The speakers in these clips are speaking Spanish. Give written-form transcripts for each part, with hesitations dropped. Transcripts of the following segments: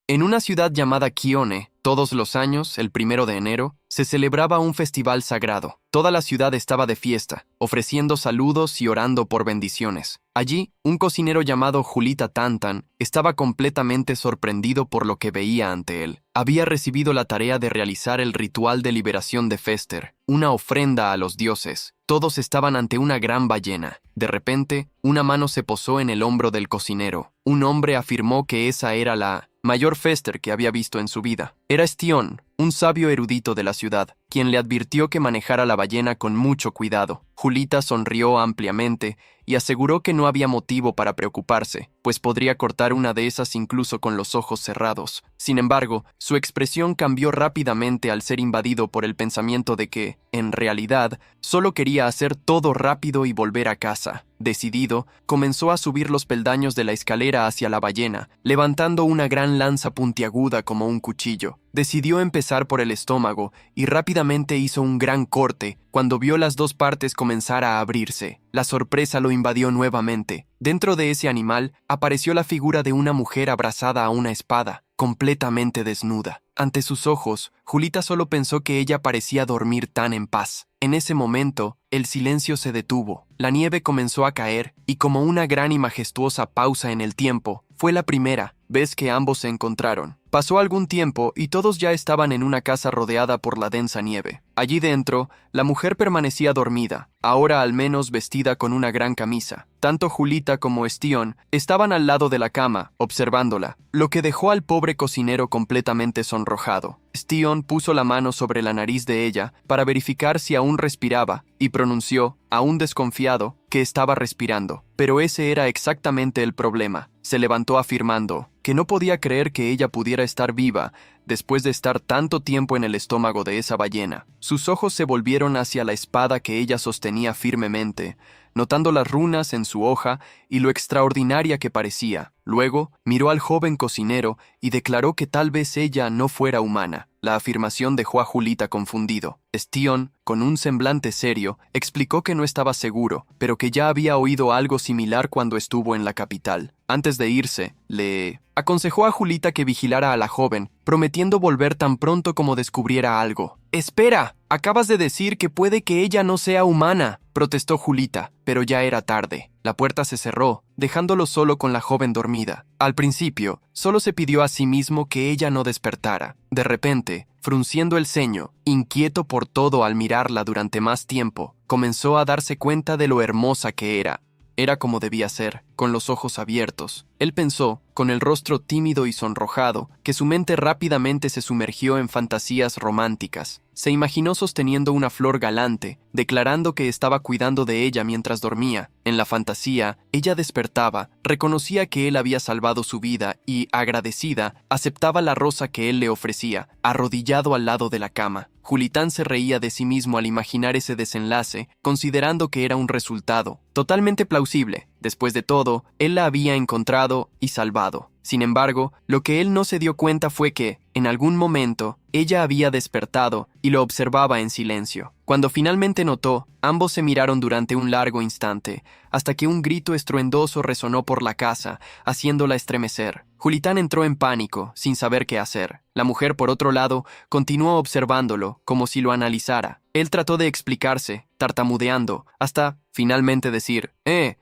En una ciudad llamada Kione, todos los años, el 1 de enero, se celebraba un festival sagrado. Toda la ciudad estaba de fiesta, ofreciendo saludos y orando por bendiciones. Allí, un cocinero llamado Julita Tantan estaba completamente sorprendido por lo que veía ante él. Había recibido la tarea de realizar el ritual de liberación de Fester, una ofrenda a los dioses. Todos estaban ante una gran ballena. De repente, una mano se posó en el hombro del cocinero. Un hombre afirmó que esa era la mayor Fester que había visto en su vida. Era Stión, un sabio erudito de la ciudad, quien le advirtió que manejara la ballena con mucho cuidado. Julita sonrió ampliamente y aseguró que no había motivo para preocuparse, pues podría cortar una de esas incluso con los ojos cerrados. Sin embargo, su expresión cambió rápidamente al ser invadido por el pensamiento de que, en realidad, solo quería hacer todo rápido y volver a casa. Decidido, comenzó a subir los peldaños de la escalera hacia la ballena, levantando una gran lanza puntiaguda como un cuchillo. Decidió empezar por el estómago y rápidamente hizo un gran corte cuando vio las dos partes comenzar a abrirse. La sorpresa lo invadió nuevamente. Dentro de ese animal apareció la figura de una mujer abrazada a una espada, completamente desnuda. Ante sus ojos, Julita solo pensó que ella parecía dormir tan en paz. En ese momento, el silencio se detuvo. La nieve comenzó a caer y, como una gran y majestuosa pausa en el tiempo, fue la primera vez que ambos se encontraron. Pasó algún tiempo y todos ya estaban en una casa rodeada por la densa nieve. Allí dentro, la mujer permanecía dormida, ahora al menos vestida con una gran camisa. Tanto Julita como Stión estaban al lado de la cama, observándola, lo que dejó al pobre cocinero completamente sonrojado. Stión puso la mano sobre la nariz de ella para verificar si aún respiraba y pronunció, aún desconfiado, que estaba respirando. Pero ese era exactamente el problema. Se levantó afirmando que no podía creer que ella pudiera estar viva después de estar tanto tiempo en el estómago de esa ballena. Sus ojos se volvieron hacia la espada que ella sostenía firmemente, notando las runas en su hoja y lo extraordinaria que parecía. Luego, miró al joven cocinero y declaró que tal vez ella no fuera humana. La afirmación dejó a Julita confundido. Stión, con un semblante serio, explicó que no estaba seguro, pero que ya había oído algo similar cuando estuvo en la capital. Antes de irse, le aconsejó a Julita que vigilara a la joven, prometiendo volver tan pronto como descubriera algo. «¡Espera! Acabas de decir que puede que ella no sea humana», protestó Julita, pero ya era tarde. La puerta se cerró, dejándolo solo con la joven dormida. Al principio, solo se pidió a sí mismo que ella no despertara. De repente, frunciendo el ceño, inquieto por todo al mirarla durante más tiempo, comenzó a darse cuenta de lo hermosa que era. Era como debía ser, con los ojos abiertos. Él pensó, con el rostro tímido y sonrojado, que su mente rápidamente se sumergió en fantasías románticas. Se imaginó sosteniendo una flor galante, declarando que estaba cuidando de ella mientras dormía. En la fantasía, ella despertaba, reconocía que él había salvado su vida y, agradecida, aceptaba la rosa que él le ofrecía, arrodillado al lado de la cama. Julitán se reía de sí mismo al imaginar ese desenlace, considerando que era un resultado totalmente plausible. Después de todo, él la había encontrado y salvado. Sin embargo, lo que él no se dio cuenta fue que, en algún momento, ella había despertado y lo observaba en silencio. Cuando finalmente notó, ambos se miraron durante un largo instante, hasta que un grito estruendoso resonó por la casa, haciéndola estremecer. Julitán entró en pánico, sin saber qué hacer. La mujer, por otro lado, continuó observándolo, como si lo analizara. Él trató de explicarse, tartamudeando, hasta finalmente decir,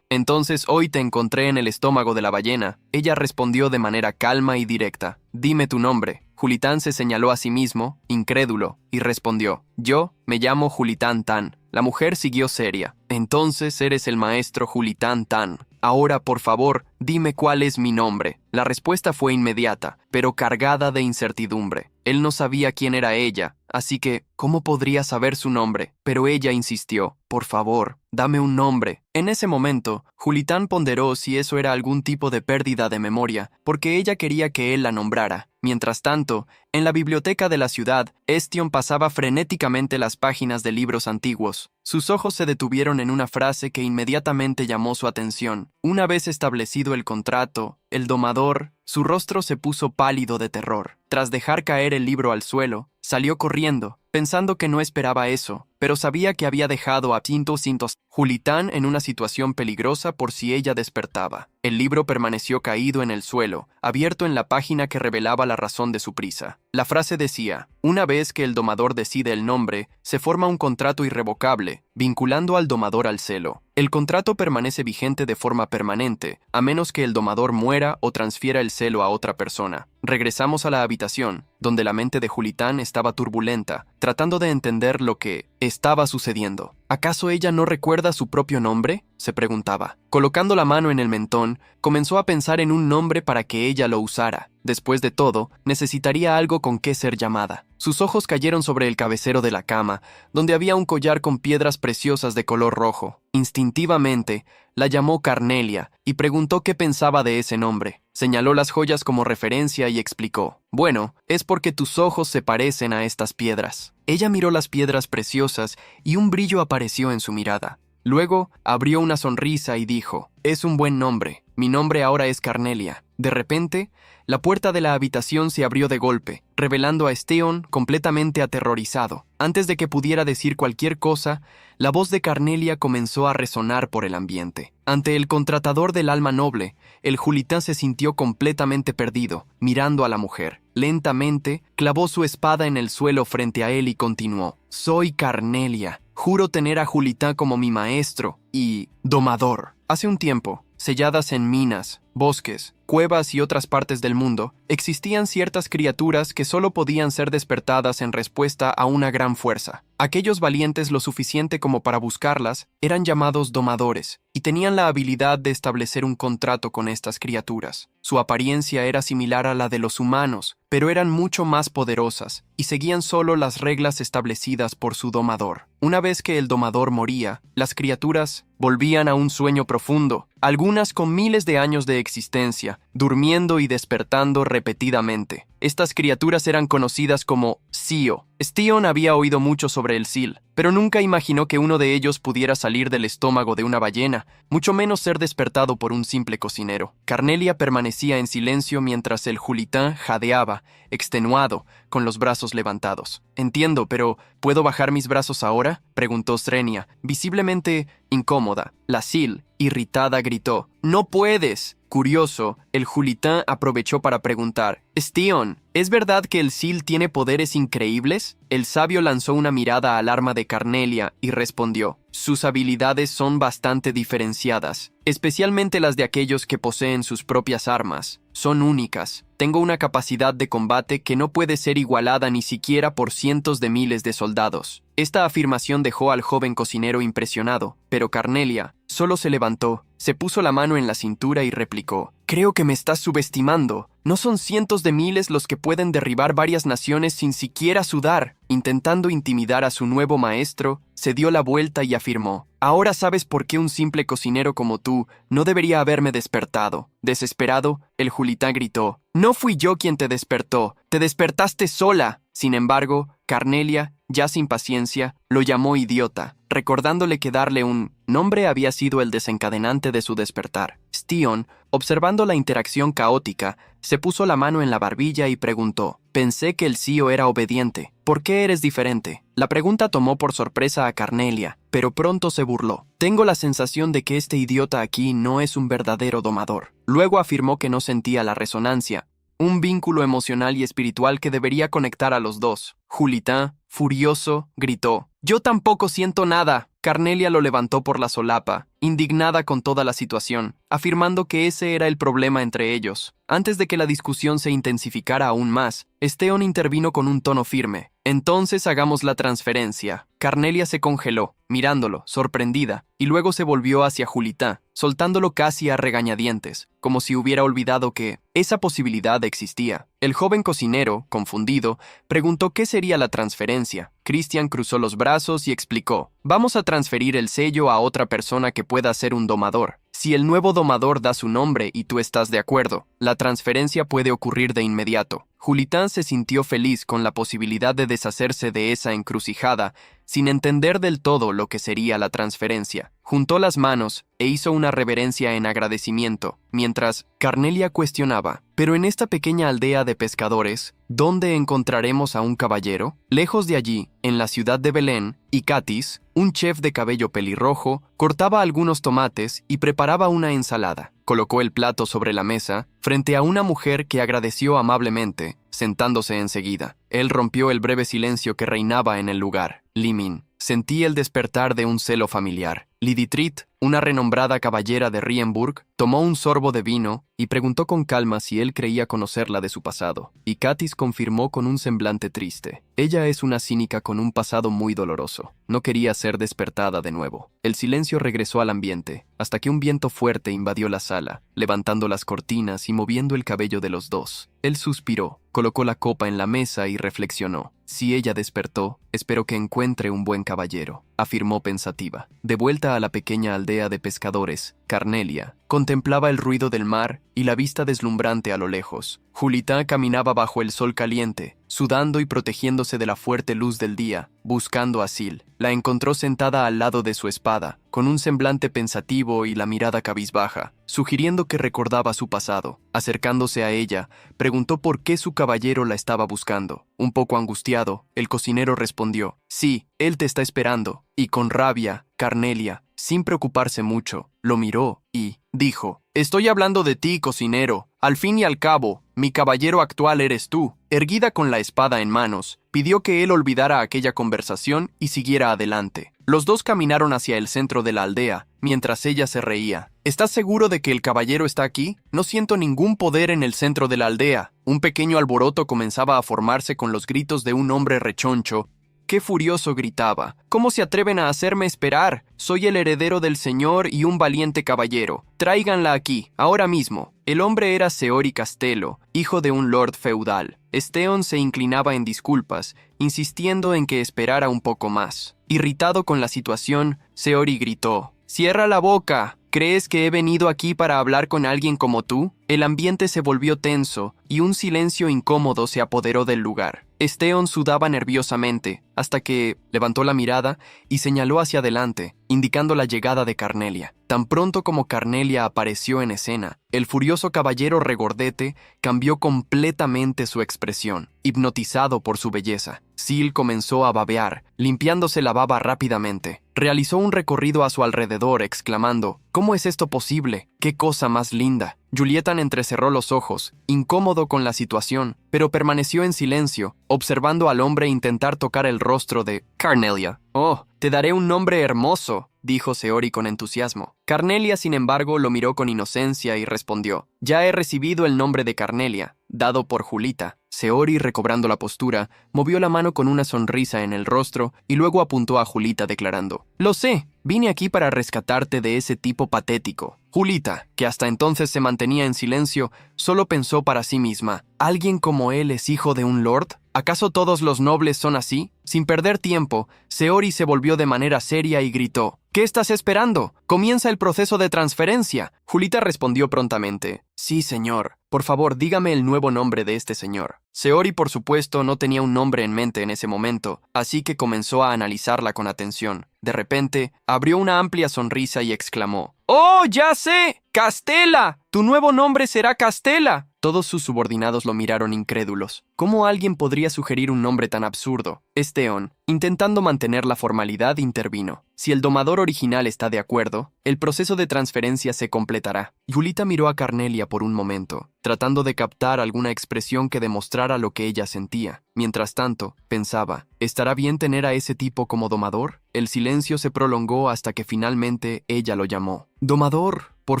entonces hoy te encontré en el estómago de la ballena». Ella respondió de manera calma y directa, «Dime tu nombre». Julitán se señaló a sí mismo, incrédulo, y respondió, «Yo me llamo Julitán Tan». La mujer siguió seria, «Entonces eres el maestro Julitán Tan. Ahora, por favor, dime cuál es mi nombre». La respuesta fue inmediata, pero cargada de incertidumbre. Él no sabía quién era ella, así que, ¿cómo podría saber su nombre? Pero ella insistió, «Por favor, dame un nombre». En ese momento, Julitán ponderó si eso era algún tipo de pérdida de memoria, porque ella quería que él la nombrara. Mientras tanto, en la biblioteca de la ciudad, Stión pasaba frenéticamente las páginas de libros antiguos. Sus ojos se detuvieron en una frase que inmediatamente llamó su atención. Una vez establecido el contrato, el domador, su rostro se puso pálido de terror. Tras dejar caer el libro al suelo, salió corriendo, pensando que no esperaba eso, pero sabía que había dejado a Cintos Julitán en una situación peligrosa por si ella despertaba. El libro permaneció caído en el suelo, abierto en la página que revelaba la razón de su prisa. La frase decía: una vez que el domador decide el nombre, se forma un contrato irrevocable, vinculando al domador al celo. El contrato permanece vigente de forma permanente, a menos que el domador muera o transfiera el celo a otra persona. Regresamos a la habitación, donde la mente de Julitán estaba turbulenta, tratando de entender lo que estaba sucediendo. ¿Acaso ella no recuerda su propio nombre?, se preguntaba. Colocando la mano en el mentón, comenzó a pensar en un nombre para que ella lo usara. Después de todo, necesitaría algo con qué ser llamada. Sus ojos cayeron sobre el cabecero de la cama, donde había un collar con piedras preciosas de color rojo. Instintivamente, la llamó Carnelia y preguntó qué pensaba de ese nombre. Señaló las joyas como referencia y explicó: bueno, es porque tus ojos se parecen a estas piedras. Ella miró las piedras preciosas y un brillo apareció en su mirada. Luego, abrió una sonrisa y dijo: es un buen nombre. Mi nombre ahora es Carnelia. De repente, la puerta de la habitación se abrió de golpe, revelando a Steon completamente aterrorizado. Antes de que pudiera decir cualquier cosa, la voz de Carnelia comenzó a resonar por el ambiente. Ante el contratador del alma noble, el Julitán se sintió completamente perdido, mirando a la mujer. Lentamente, clavó su espada en el suelo frente a él y continuó: soy Carnelia. Juro tener a Julitán como mi maestro y domador. Hace un tiempo, selladas en minas, bosques, cuevas y otras partes del mundo, existían ciertas criaturas que solo podían ser despertadas en respuesta a una gran fuerza. Aquellos valientes lo suficiente como para buscarlas eran llamados domadores, y tenían la habilidad de establecer un contrato con estas criaturas. Su apariencia era similar a la de los humanos, pero eran mucho más poderosas, y seguían solo las reglas establecidas por su domador. Una vez que el domador moría, las criaturas volvían a un sueño profundo, algunas con miles de años de existencia, durmiendo y despertando repetidamente. Estas criaturas eran conocidas como Sio. Steon había oído mucho sobre el Sil, pero nunca imaginó que uno de ellos pudiera salir del estómago de una ballena, mucho menos ser despertado por un simple cocinero. Carnelia permanecía en silencio mientras el Julitán jadeaba, extenuado, con los brazos levantados. Entiendo, pero ¿puedo bajar mis brazos ahora?, preguntó Srenia, visiblemente incómoda. La Sil, irritada, gritó: ¡no puedes! Curioso, el Julitán aprovechó para preguntar: Steon, ¿es verdad que el Sil tiene poderes increíbles? El sabio lanzó una mirada al arma de Carnelia y respondió: sus habilidades son bastante diferenciadas, especialmente las de aquellos que poseen sus propias armas. Son únicas. Tengo una capacidad de combate que no puede ser igualada ni siquiera por cientos de miles de soldados. Esta afirmación dejó al joven cocinero impresionado, pero Carnelia solo se levantó, se puso la mano en la cintura y replicó: creo que me estás subestimando. No son cientos de miles los que pueden derribar varias naciones sin siquiera sudar. Intentando intimidar a su nuevo maestro, se dio la vuelta y afirmó: ahora sabes por qué un simple cocinero como tú no debería haberme despertado. Desesperado, el Julitán gritó: no fui yo quien te despertaste sola. Sin embargo, Carnelia, ya sin paciencia, lo llamó idiota, recordándole que darle un nombre había sido el desencadenante de su despertar. Steon, observando la interacción caótica, se puso la mano en la barbilla y preguntó: pensé que el Sio era obediente. ¿Por qué eres diferente? La pregunta tomó por sorpresa a Carnelia, pero pronto se burló. Tengo la sensación de que este idiota aquí no es un verdadero domador. Luego afirmó que no sentía la resonancia, un vínculo emocional y espiritual que debería conectar a los dos. Julitán, furioso, gritó: yo tampoco siento nada. Carnelia lo levantó por la solapa, indignada con toda la situación, afirmando que ese era el problema entre ellos. Antes de que la discusión se intensificara aún más, Steon intervino con un tono firme: entonces hagamos la transferencia. Carnelia se congeló, mirándolo, sorprendida, y luego se volvió hacia Julitán, soltándolo casi a regañadientes, como si hubiera olvidado que esa posibilidad existía. El joven cocinero, confundido, preguntó qué sería la transferencia. Christian cruzó los brazos y explicó: vamos a transferir el sello a otra persona que pueda ser un domador. Si el nuevo domador da su nombre y tú estás de acuerdo, la transferencia puede ocurrir de inmediato. Julitán se sintió feliz con la posibilidad de deshacerse de esa encrucijada, sin entender del todo lo que sería la transferencia. Juntó las manos e hizo una reverencia en agradecimiento, mientras Carnelia cuestionaba: «Pero en esta pequeña aldea de pescadores, ¿dónde encontraremos a un caballero?» Lejos de allí, en la ciudad de Belén, Icatis, un chef de cabello pelirrojo, cortaba algunos tomates y preparaba una ensalada. Colocó el plato sobre la mesa, frente a una mujer que agradeció amablemente, sentándose enseguida. Él rompió el breve silencio que reinaba en el lugar. Limin. Sentí el despertar de un celo familiar. Liditrit, una renombrada caballera de Rienburg, tomó un sorbo de vino y preguntó con calma si él creía conocerla de su pasado. Y Catis confirmó con un semblante triste: «Ella es una cínica con un pasado muy doloroso. No quería ser despertada de nuevo». El silencio regresó al ambiente, hasta que un viento fuerte invadió la sala, levantando las cortinas y moviendo el cabello de los dos. Él suspiró, colocó la copa en la mesa y reflexionó. «Si ella despertó, espero que encuentre un buen caballero», afirmó pensativa. De vuelta a la pequeña aldea de pescadores, Carnelia contemplaba el ruido del mar y la vista deslumbrante a lo lejos. Julitán caminaba bajo el sol caliente, sudando y protegiéndose de la fuerte luz del día, buscando a Sil. La encontró sentada al lado de su espada, con un semblante pensativo y la mirada cabizbaja, sugiriendo que recordaba su pasado. Acercándose a ella, preguntó por qué su caballero la estaba buscando. Un poco angustiado, el cocinero respondió: «Sí, él te está esperando». Y con rabia, Carnelia, sin preocuparse mucho, lo miró y dijo: «Estoy hablando de ti, cocinero. Al fin y al cabo, mi caballero actual eres tú». Erguida con la espada en manos, pidió que él olvidara aquella conversación y siguiera adelante. Los dos caminaron hacia el centro de la aldea, mientras ella se reía. «¿Estás seguro de que el caballero está aquí? No siento ningún poder en el centro de la aldea». Un pequeño alboroto comenzaba a formarse con los gritos de un hombre rechoncho. Qué furioso gritaba: «¿Cómo se atreven a hacerme esperar? Soy el heredero del señor y un valiente caballero. Tráiganla aquí, ahora mismo». El hombre era Seori Castello, hijo de un lord feudal. Esteon se inclinaba en disculpas, insistiendo en que esperara un poco más. Irritado con la situación, Seori gritó: «¡Cierra la boca! ¿Crees que he venido aquí para hablar con alguien como tú?». El ambiente se volvió tenso y un silencio incómodo se apoderó del lugar. Esteon sudaba nerviosamente, hasta que levantó la mirada y señaló hacia adelante, indicando la llegada de Carnelia. Tan pronto como Carnelia apareció en escena, el furioso caballero regordete cambió completamente su expresión, hipnotizado por su belleza. Sil comenzó a babear, limpiándose la baba rápidamente. Realizó un recorrido a su alrededor, exclamando: «¿Cómo es esto posible? ¡Qué cosa más linda!». Julietan entrecerró los ojos, incómodo con la situación, pero permaneció en silencio, observando al hombre intentar tocar el rostro de Carnelia. «Oh, te daré un nombre hermoso», dijo Seori con entusiasmo. Carnelia, sin embargo, lo miró con inocencia y respondió: «Ya he recibido el nombre de Carnelia, dado por Julita». Seori, recobrando la postura, movió la mano con una sonrisa en el rostro y luego apuntó a Julita declarando: «Lo sé, vine aquí para rescatarte de ese tipo patético». Julita, que hasta entonces se mantenía en silencio, solo pensó para sí misma: ¿alguien como él es hijo de un lord? ¿Acaso todos los nobles son así? Sin perder tiempo, Seori se volvió de manera seria y gritó: «¿Qué estás esperando? Comienza el proceso de transferencia». Julita respondió prontamente: «Sí, señor. Por favor, dígame el nuevo nombre de este señor». Seori, por supuesto, no tenía un nombre en mente en ese momento, así que comenzó a analizarla con atención. De repente, abrió una amplia sonrisa y exclamó: «¡Oh, ya sé! ¡Castela! Tu nuevo nombre será Castela». Todos sus subordinados lo miraron incrédulos. ¿Cómo alguien podría sugerir un nombre tan absurdo? Esteon, intentando mantener la formalidad, intervino: «Si el domador original está de acuerdo, el proceso de transferencia se completará». Julita miró a Carnelia por un momento, tratando de captar alguna expresión que demostrara lo que ella sentía. Mientras tanto, pensaba: ¿estará bien tener a ese tipo como domador? El silencio se prolongó hasta que finalmente ella lo llamó: «Domador, por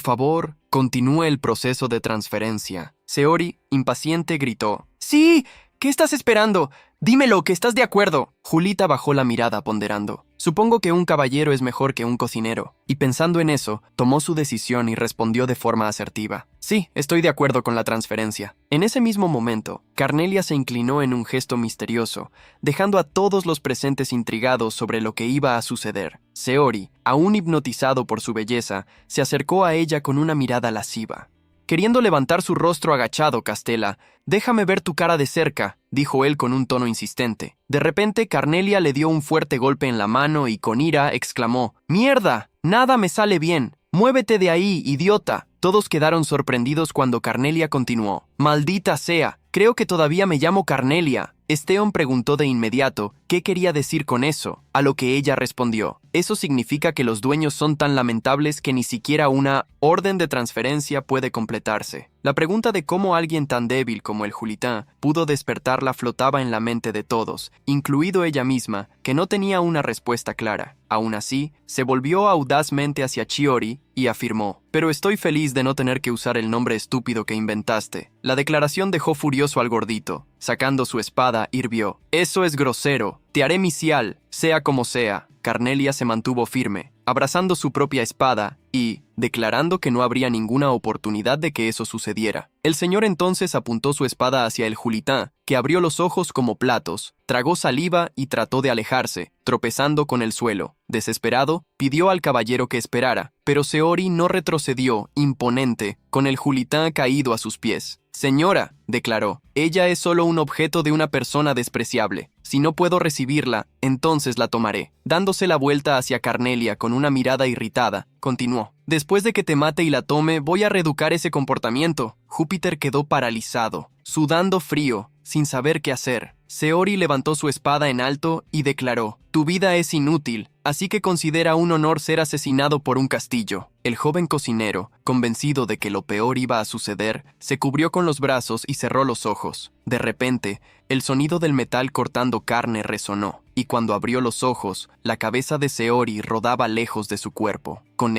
favor, continúe el proceso de transferencia». Seori, impaciente, gritó: «¡Sí! ¿Qué estás esperando? Dímelo, que estás de acuerdo». Julita bajó la mirada ponderando. «Supongo que un caballero es mejor que un cocinero». Y pensando en eso, tomó su decisión y respondió de forma asertiva: «Sí, estoy de acuerdo con la transferencia». En ese mismo momento, Carnelia se inclinó en un gesto misterioso, dejando a todos los presentes intrigados sobre lo que iba a suceder. Seori, aún hipnotizado por su belleza, se acercó a ella con una mirada lasciva. Queriendo levantar su rostro agachado, Castela, «Déjame ver tu cara de cerca», dijo él con un tono insistente. De repente, Carnelia le dio un fuerte golpe en la mano y con ira exclamó: «¡Mierda! Nada me sale bien. ¡Muévete de ahí, idiota!». Todos quedaron sorprendidos cuando Carnelia continuó: «Maldita sea, creo que todavía me llamo Carnelia». Esteón preguntó de inmediato qué quería decir con eso, a lo que ella respondió: «Eso significa que los dueños son tan lamentables que ni siquiera una orden de transferencia puede completarse». La pregunta de cómo alguien tan débil como el Julitán pudo despertarla flotaba en la mente de todos, incluido ella misma, que no tenía una respuesta clara. Aún así, se volvió audazmente hacia Chiori y afirmó: «Pero estoy feliz de no tener que usar el nombre estúpido que inventaste». La declaración dejó furioso al gordito. Sacando su espada, hirvió: «Eso es grosero. Te haré misial, sea como sea». Carnelia se mantuvo firme, abrazando su propia espada y declarando que no habría ninguna oportunidad de que eso sucediera. El señor entonces apuntó su espada hacia el Julitán, que abrió los ojos como platos, tragó saliva y trató de alejarse, tropezando con el suelo. Desesperado, pidió al caballero que esperara, pero Seori no retrocedió, imponente, con el Julitán caído a sus pies. «Señora», declaró, «ella es solo un objeto de una persona despreciable. Si no puedo recibirla, entonces la tomaré». Dándose la vuelta hacia Carnelia con una mirada irritada, continuó: «Después de que te mate y la tome, voy a reeducar ese comportamiento». Júpiter quedó paralizado, sudando frío, sin saber qué hacer. Seori levantó su espada en alto y declaró: «Tu vida es inútil, así que considera un honor ser asesinado por un castillo». El joven cocinero, convencido de que lo peor iba a suceder, se cubrió con los brazos y cerró los ojos. De repente, el sonido del metal cortando carne resonó, y cuando abrió los ojos, la cabeza de Seori rodaba lejos de su cuerpo. Con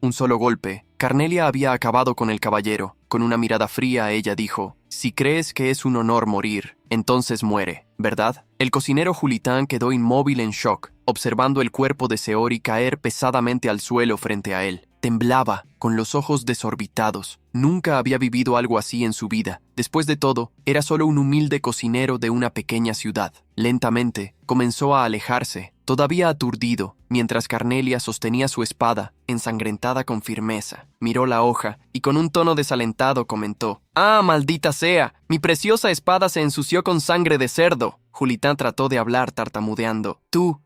un solo golpe, Carnelia había acabado con el caballero. Con una mirada fría, ella dijo: «Si crees que es un honor morir, entonces muere, ¿verdad?». El cocinero Julitán quedó inmóvil en shock, observando el cuerpo de Seori caer pesadamente al suelo frente a él. Temblaba, con los ojos desorbitados. Nunca había vivido algo así en su vida. Después de todo, era solo un humilde cocinero de una pequeña ciudad. Lentamente, comenzó a alejarse, todavía aturdido, mientras Carnelia sostenía su espada, ensangrentada con firmeza. Miró la hoja y con un tono desalentado comentó: «¡Ah, maldita sea! Mi preciosa espada se ensució con sangre de cerdo». Julitán trató de hablar tartamudeando: Tú,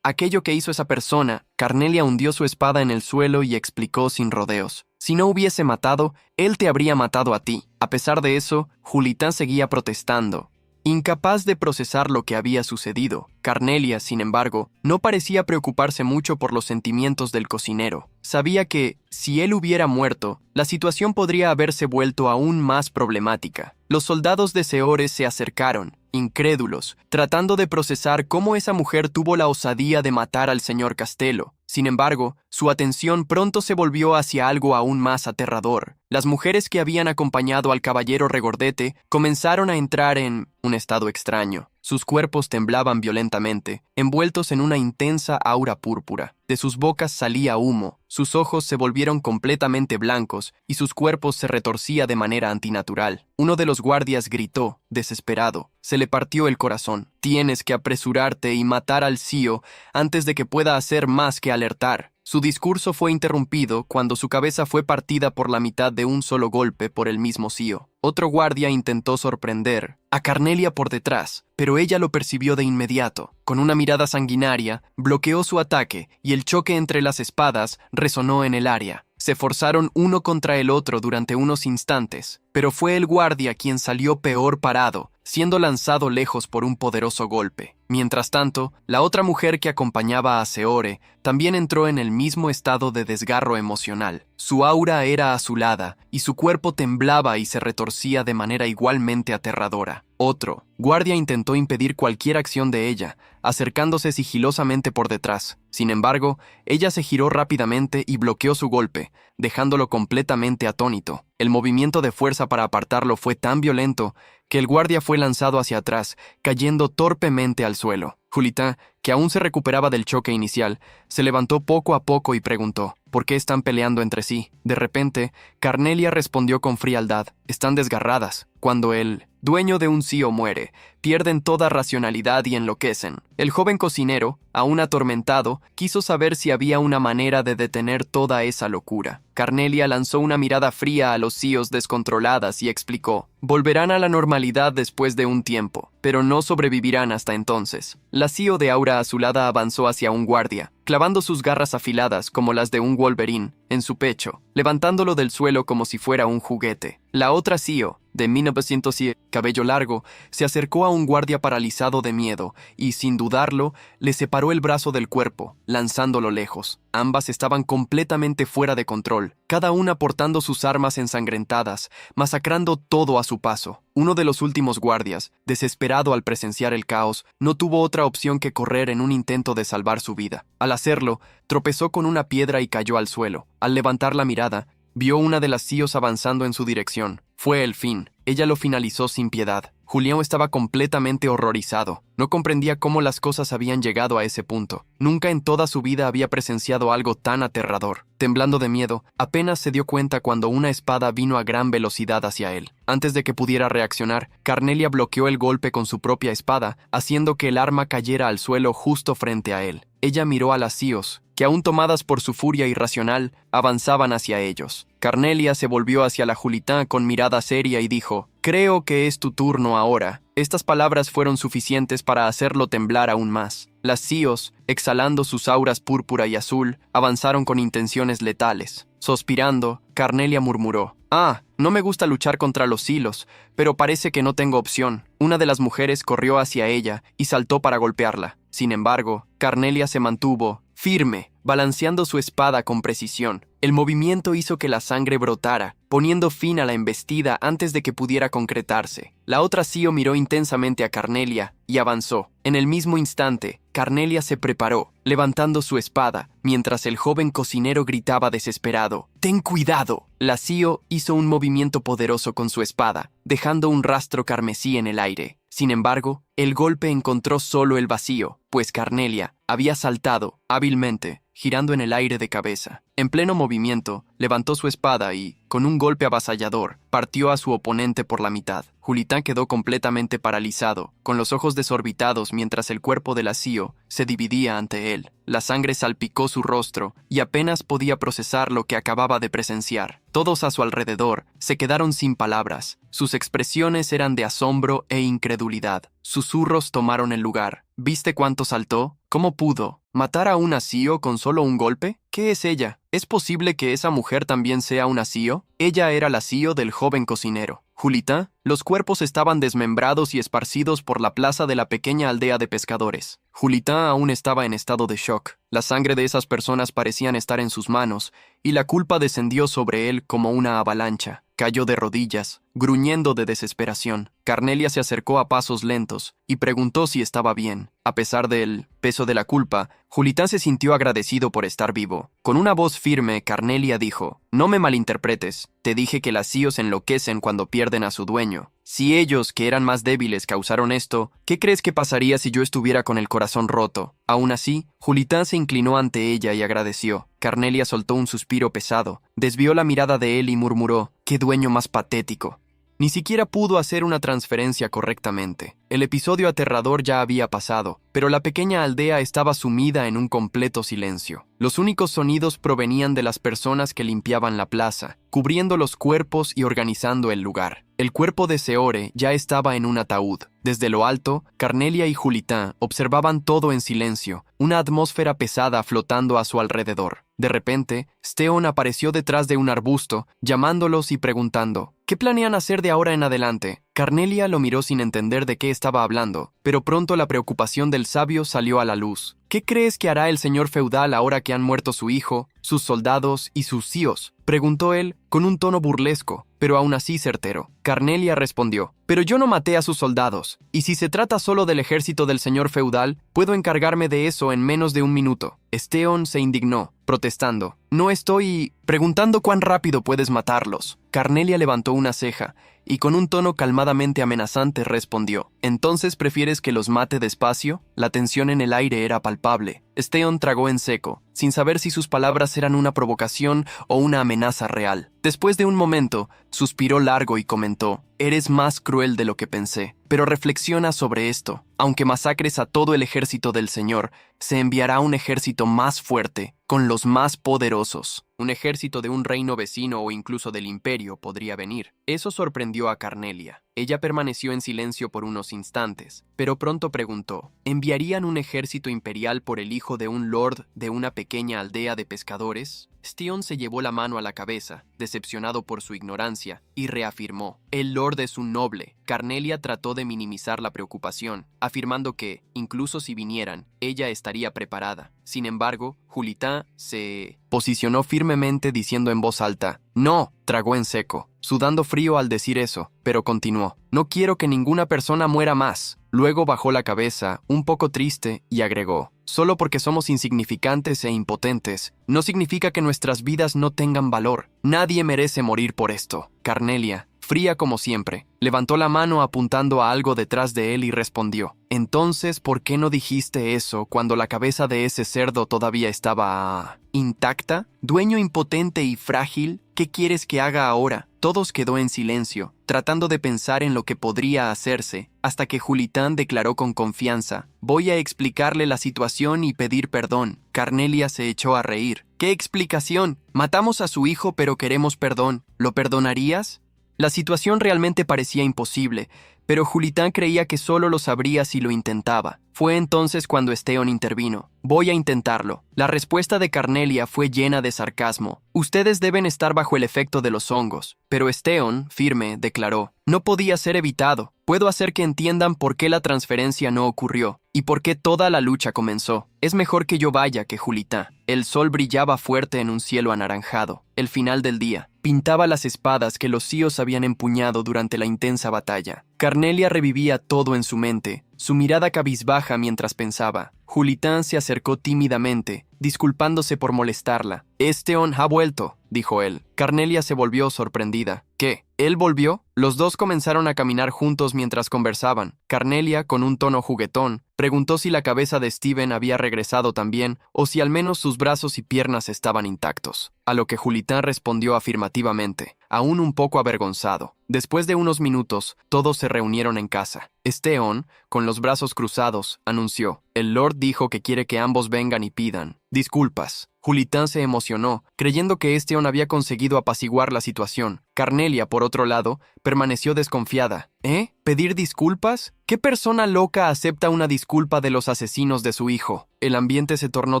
aquello que hizo esa persona». Carnelia hundió su espada en el suelo y explicó sin rodeos: «Si no hubiese matado, él te habría matado a ti». A pesar de eso, Julitán seguía protestando, incapaz de procesar lo que había sucedido. Carnelia, sin embargo, no parecía preocuparse mucho por los sentimientos del cocinero. Sabía que, si él hubiera muerto, la situación podría haberse vuelto aún más problemática. Los soldados de Seore se acercaron, incrédulos, tratando de procesar cómo esa mujer tuvo la osadía de matar al señor Castello. Sin embargo, su atención pronto se volvió hacia algo aún más aterrador. Las mujeres que habían acompañado al caballero regordete comenzaron a entrar en un estado extraño. Sus cuerpos temblaban violentamente, envueltos en una intensa aura púrpura. De sus bocas salía humo, sus ojos se volvieron completamente blancos y sus cuerpos se retorcía de manera antinatural. Uno de los guardias gritó, desesperado. Se le partió el corazón. «Tienes que apresurarte y matar al Sio antes de que pueda hacer más que alertar». Su discurso fue interrumpido cuando su cabeza fue partida por la mitad de un solo golpe por el mismo Sio. Otro guardia intentó sorprender a Carnelia por detrás, pero ella lo percibió de inmediato. Con una mirada sanguinaria, bloqueó su ataque y el choque entre las espadas resonó en el área. Se forzaron uno contra el otro durante unos instantes, pero fue el guardia quien salió peor parado, siendo lanzado lejos por un poderoso golpe. Mientras tanto, la otra mujer que acompañaba a Seore también entró en el mismo estado de desgarro emocional. Su aura era azulada y su cuerpo temblaba y se retorcía de manera igualmente aterradora. Otro guardia intentó impedir cualquier acción de ella, acercándose sigilosamente por detrás. Sin embargo, ella se giró rápidamente y bloqueó su golpe, dejándolo completamente atónito. El movimiento de fuerza para apartarlo fue tan violento que el guardia fue lanzado hacia atrás, cayendo torpemente al suelo. Julitán, que aún se recuperaba del choque inicial, se levantó poco a poco y preguntó: ¿por qué están peleando entre sí? De repente, Carnelia respondió con frialdad: están desgarradas. Cuando el dueño de un sio muere, pierden toda racionalidad y enloquecen. El joven cocinero, aún atormentado, quiso saber si había una manera de detener toda esa locura. Carnelia lanzó una mirada fría a los sios descontroladas y explicó: volverán a la normalidad después de un tiempo, pero no sobrevivirán hasta entonces. La sio de aura azulada avanzó hacia un guardia, clavando sus garras afiladas como las de un Wolverine en su pecho, levantándolo del suelo como si fuera un juguete. La otra sio, de 1907, cabello largo, se acercó a un guardia paralizado de miedo y, sin dudarlo, le separó el brazo del cuerpo, lanzándolo lejos. Ambas estaban completamente fuera de control, cada una portando sus armas ensangrentadas, masacrando todo a su paso. Uno de los últimos guardias, desesperado al presenciar el caos, no tuvo otra opción que correr en un intento de salvar su vida. Al hacerlo, tropezó con una piedra y cayó al suelo. Al levantar la mirada, vio una de las sios avanzando en su dirección. Fue el fin. Ella lo finalizó sin piedad. Julián estaba completamente horrorizado. No comprendía cómo las cosas habían llegado a ese punto. Nunca en toda su vida había presenciado algo tan aterrador. Temblando de miedo, apenas se dio cuenta cuando una espada vino a gran velocidad hacia él. Antes de que pudiera reaccionar, Carnelia bloqueó el golpe con su propia espada, haciendo que el arma cayera al suelo justo frente a él. Ella miró a las sios, que aún tomadas por su furia irracional, avanzaban hacia ellos. Carnelia se volvió hacia la Julitán con mirada seria y dijo: «Creo que es tu turno ahora». Estas palabras fueron suficientes para hacerlo temblar aún más. Las sios, exhalando sus auras púrpura y azul, avanzaron con intenciones letales. Suspirando, Carnelia murmuró: «Ah, no me gusta luchar contra los silos, pero parece que no tengo opción». Una de las mujeres corrió hacia ella y saltó para golpearla. Sin embargo, Carnelia se mantuvo firme, balanceando su espada con precisión. El movimiento hizo que la sangre brotara, poniendo fin a la embestida antes de que pudiera concretarse. La otra sio miró intensamente a Carnelia y avanzó. En el mismo instante, Carnelia se preparó, levantando su espada, mientras el joven cocinero gritaba desesperado: «¡Ten cuidado!». La sio hizo un movimiento poderoso con su espada, dejando un rastro carmesí en el aire. Sin embargo, el golpe encontró solo el vacío, pues Carnelia había saltado hábilmente, girando en el aire de cabeza. En pleno movimiento, levantó su espada y, con un golpe avasallador, partió a su oponente por la mitad. Julitán quedó completamente paralizado, con los ojos desorbitados mientras el cuerpo de la sio se dividía ante él. La sangre salpicó su rostro y apenas podía procesar lo que acababa de presenciar. Todos a su alrededor se quedaron sin palabras. Sus expresiones eran de asombro e incredulidad. Susurros tomaron el lugar. ¿Viste cuánto saltó? ¿Cómo pudo matar a una sio con solo un golpe? ¿Qué es ella? ¿Es posible que esa mujer también sea una sio? Ella era la sio del joven cocinero. Julitán, los cuerpos estaban desmembrados y esparcidos por la plaza de la pequeña aldea de pescadores. Julitán aún estaba en estado de shock. La sangre de esas personas parecían estar en sus manos, y la culpa descendió sobre él como una avalancha. Cayó de rodillas, gruñendo de desesperación. Carnelia se acercó a pasos lentos y preguntó si estaba bien. A pesar del peso de la culpa, Julitán se sintió agradecido por estar vivo. Con una voz firme, Carnelia dijo: «No me malinterpretes. Te dije que las sios enloquecen cuando pierden a su dueño. Si ellos, que eran más débiles, causaron esto, ¿qué crees que pasaría si yo estuviera con el corazón roto?». Aún así, Julitán se inclinó ante ella y agradeció. Carnelia soltó un suspiro pesado, desvió la mirada de él y murmuró: «¡Qué dueño más patético!». Ni siquiera pudo hacer una transferencia correctamente. El episodio aterrador ya había pasado, pero la pequeña aldea estaba sumida en un completo silencio. Los únicos sonidos provenían de las personas que limpiaban la plaza, cubriendo los cuerpos y organizando el lugar. El cuerpo de Seore ya estaba en un ataúd. Desde lo alto, Carnelia y Julitán observaban todo en silencio, una atmósfera pesada flotando a su alrededor. De repente, Steon apareció detrás de un arbusto, llamándolos y preguntando: «¿Qué planean hacer de ahora en adelante?». Carnelia lo miró sin entender de qué estaba hablando, pero pronto la preocupación del sabio salió a la luz. «¿Qué crees que hará el señor feudal ahora que han muerto su hijo, sus soldados y sus sios?», preguntó él con un tono burlesco, pero aún así certero. Carnelia respondió: «Pero yo no maté a sus soldados, y si se trata solo del ejército del señor feudal, puedo encargarme de eso en menos de un minuto». Steon se indignó, protestando: «No estoy preguntando cuán rápido puedes matarlos». Carnelia levantó una ceja y con un tono calmadamente amenazante respondió: «¿Entonces prefieres que los mate despacio?». La tensión en el aire era palpable. Steon tragó en seco, sin saber si sus palabras eran una provocación o una amenaza real. Después de un momento, suspiró largo y comentó: eres más cruel de lo que pensé. Pero reflexiona sobre esto. Aunque masacres a todo el ejército del Señor, se enviará un ejército más fuerte, con los más poderosos. Un ejército de un reino vecino o incluso del imperio podría venir. Eso sorprendió a Carnelia. Ella permaneció en silencio por unos instantes, pero pronto preguntó, ¿enviarían un ejército imperial por el hijo de un lord de una pequeña aldea de pescadores? Steon se llevó la mano a la cabeza, decepcionado por su ignorancia, y reafirmó, el lord es un noble. Carnelia trató de minimizar la preocupación, afirmando que, incluso si vinieran, ella estaría preparada. Sin embargo, Julita se posicionó firmemente diciendo en voz alta, «No», tragó en seco, sudando frío al decir eso, pero continuó, «No quiero que ninguna persona muera más». Luego bajó la cabeza, un poco triste, y agregó, «Solo porque somos insignificantes e impotentes, no significa que nuestras vidas no tengan valor. Nadie merece morir por esto». Carnelia, fría como siempre, levantó la mano apuntando a algo detrás de él y respondió, «Entonces, ¿por qué no dijiste eso cuando la cabeza de ese cerdo todavía estaba intacta? Dueño impotente y frágil, ¿qué quieres que haga ahora?» Todos quedó en silencio, tratando de pensar en lo que podría hacerse, hasta que Julitán declaró con confianza, «Voy a explicarle la situación y pedir perdón». Carnelia se echó a reír. «¿Qué explicación? Matamos a su hijo pero queremos perdón. ¿Lo perdonarías?» La situación realmente parecía imposible, pero Julitán creía que solo lo sabría si lo intentaba. Fue entonces cuando Steon intervino. «Voy a intentarlo». La respuesta de Carnelia fue llena de sarcasmo. «Ustedes deben estar bajo el efecto de los hongos». Pero Steon, firme, declaró, «No podía ser evitado. Puedo hacer que entiendan por qué la transferencia no ocurrió y por qué toda la lucha comenzó. Es mejor que yo vaya que Julitán». El sol brillaba fuerte en un cielo anaranjado. El final del día pintaba las espadas que los Síos habían empuñado durante la intensa batalla. Carnelia revivía todo en su mente, su mirada cabizbaja mientras pensaba. Julitán se acercó tímidamente, disculpándose por molestarla. «Steon ha vuelto», dijo él. Carnelia se volvió sorprendida. «¿Qué? ¿Él volvió?» Los dos comenzaron a caminar juntos mientras conversaban. Carnelia, con un tono juguetón, preguntó si la cabeza de Steven había regresado también o si al menos sus brazos y piernas estaban intactos. A lo que Julitán respondió afirmativamente, aún un poco avergonzado. Después de unos minutos, todos se reunieron en casa. Steon, con los brazos cruzados, anunció, «El Lord dijo que quiere que ambos vengan y pidan disculpas». Julitán se emocionó, creyendo que Steon había conseguido apaciguar la situación. Carnelia, por otro lado, permaneció desconfiada. «¿Eh? ¿Pedir disculpas? ¿Qué persona loca acepta una disculpa de los asesinos de su hijo?» El ambiente se tornó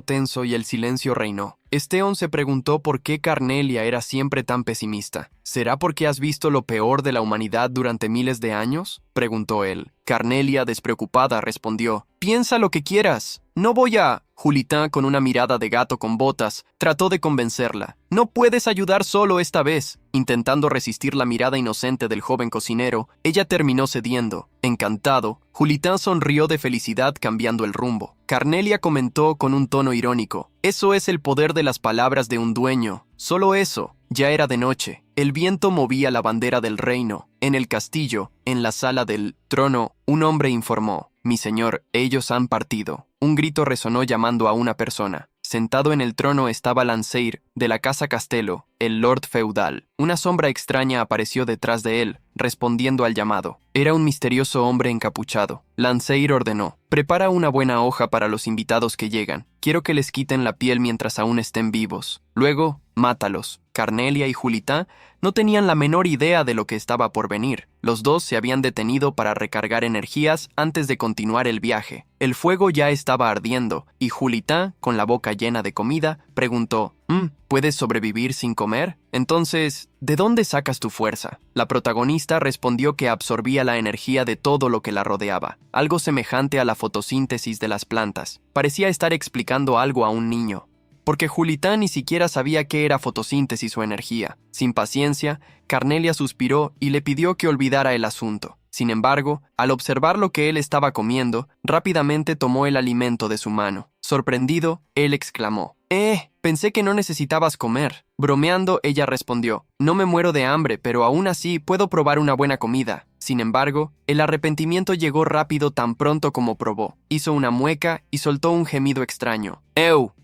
tenso y el silencio reinó. Steon se preguntó por qué Carnelia era siempre tan pesimista. «¿Será porque has visto lo peor de la humanidad durante miles de años?», preguntó él. Carnelia, despreocupada, respondió, «Piensa lo que quieras. No voy a...». Julitán, con una mirada de gato con botas, trató de convencerla. «No puedes ayudar solo esta vez». Intentando resistir la mirada inocente del joven cocinero, ella terminó cediendo. Encantado, Julitán sonrió de felicidad cambiando el rumbo. Carnelia comentó con un tono irónico, «Eso es el poder de las palabras de un dueño. Solo eso». Ya era de noche. El viento movía la bandera del reino. En el castillo, en la sala del trono, un hombre informó, «Mi señor, ellos han partido». Un grito resonó llamando a una persona. Sentado en el trono estaba Lanceir, de la casa Castelo, el lord feudal. Una sombra extraña apareció detrás de él, respondiendo al llamado. Era un misterioso hombre encapuchado. Lanceir ordenó, «Prepara una buena hoja para los invitados que llegan. Quiero que les quiten la piel mientras aún estén vivos. Luego, mátalos». Carnelia y Julitán no tenían la menor idea de lo que estaba por venir. Los dos se habían detenido para recargar energías antes de continuar el viaje. El fuego ya estaba ardiendo, y Julitán, con la boca llena de comida, preguntó, ¿puedes sobrevivir sin comer? Entonces, ¿de dónde sacas tu fuerza? La protagonista respondió que absorbía la energía de todo lo que la rodeaba, algo semejante a la fotosíntesis de las plantas. Parecía estar explicando algo a un niño, porque Julitán ni siquiera sabía qué era fotosíntesis o energía. Sin paciencia, Carnelia suspiró y le pidió que olvidara el asunto. Sin embargo, al observar lo que él estaba comiendo, rápidamente tomó el alimento de su mano. Sorprendido, él exclamó, Pensé que no necesitabas comer. Bromeando, ella respondió, no me muero de hambre, pero aún así puedo probar una buena comida. Sin embargo, el arrepentimiento llegó rápido tan pronto como probó. Hizo una mueca y soltó un gemido extraño.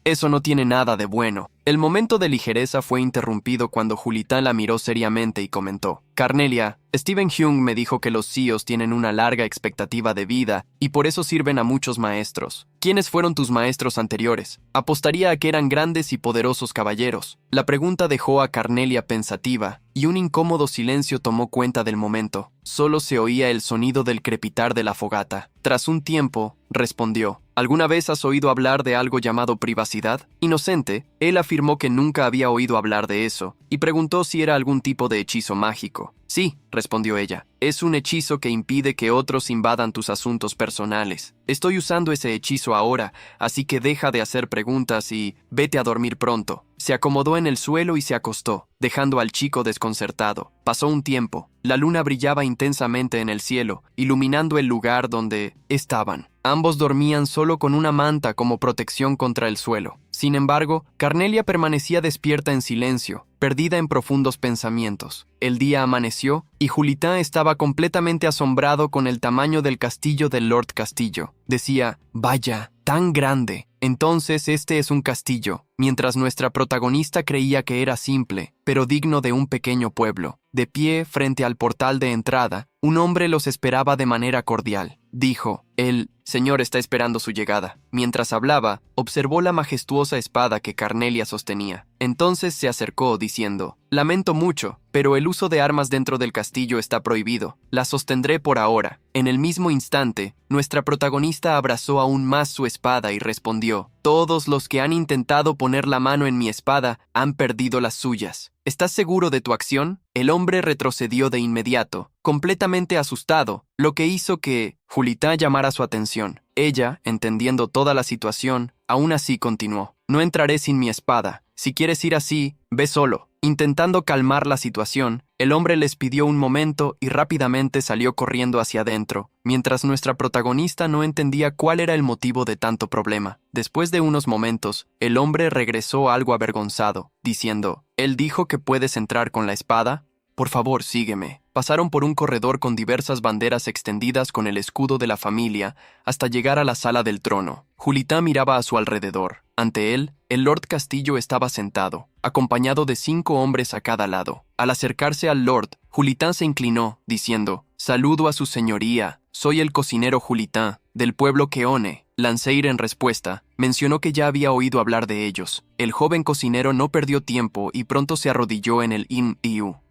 Eso no tiene nada de bueno. El momento de ligereza fue interrumpido cuando Julita la miró seriamente y comentó, Carnelia, Stephen Jung me dijo que los CEOs tienen una larga expectativa de vida y por eso sirven a muchos maestros. ¿Quiénes fueron tus maestros anteriores? Apostaría a que eran grandes y poderosos caballeros. La pregunta dejó a Carnelia pensativa y un incómodo silencio tomó cuenta del momento. Solo se oía el sonido del crepitar de la fogata. Tras un tiempo, respondió, ¿alguna vez has oído hablar de algo llamado privacidad? Inocente, él afirmó que nunca había oído hablar de eso y preguntó si era algún tipo de hechizo mágico. Sí, respondió ella, es un hechizo que impide que otros invadan tus asuntos personales. Estoy usando ese hechizo ahora, así que deja de hacer preguntas y vete a dormir pronto. Se acomodó en el suelo y se acostó, dejando al chico desconcertado. Pasó un tiempo. La luna brillaba intensamente en el cielo, iluminando el lugar donde estaban. Ambos dormían solo con una manta como protección contra el suelo. Sin embargo, Carnelia permanecía despierta en silencio, perdida en profundos pensamientos. El día amaneció y Julita estaba completamente asombrado con el tamaño del castillo del Lord Castillo. Decía, vaya, tan grande. Entonces este es un castillo, mientras nuestra protagonista creía que era simple, pero digno de un pequeño pueblo. De pie frente al portal de entrada, un hombre los esperaba de manera cordial. Dijo, el señor está esperando su llegada. Mientras hablaba, observó la majestuosa espada que Carnelia sostenía. Entonces se acercó diciendo, lamento mucho, pero el uso de armas dentro del castillo está prohibido. La sostendré por ahora. En el mismo instante, nuestra protagonista abrazó aún más su espada y respondió, todos los que han intentado poner la mano en mi espada han perdido las suyas. ¿Estás seguro de tu acción? El hombre retrocedió de inmediato, completamente asustado, lo que hizo que Julita llamara su atención. Ella, entendiendo toda la situación, aún así continuó. No entraré sin mi espada. Si quieres ir así, ve solo. Intentando calmar la situación, el hombre les pidió un momento y rápidamente salió corriendo hacia adentro, mientras nuestra protagonista no entendía cuál era el motivo de tanto problema. Después de unos momentos, el hombre regresó algo avergonzado, diciendo, «¿Él dijo que puedes entrar con la espada? Por favor, sígueme». Pasaron por un corredor con diversas banderas extendidas con el escudo de la familia hasta llegar a la sala del trono. Julita miraba a su alrededor. Ante él, el Lord Castillo estaba sentado, acompañado de 5 hombres a cada lado. Al acercarse al Lord, Julita se inclinó, diciendo, «Saludo a su señoría, soy el cocinero Julita, del pueblo Keone». Lanceir, en respuesta, mencionó que ya había oído hablar de ellos. El joven cocinero no perdió tiempo y pronto se arrodilló en el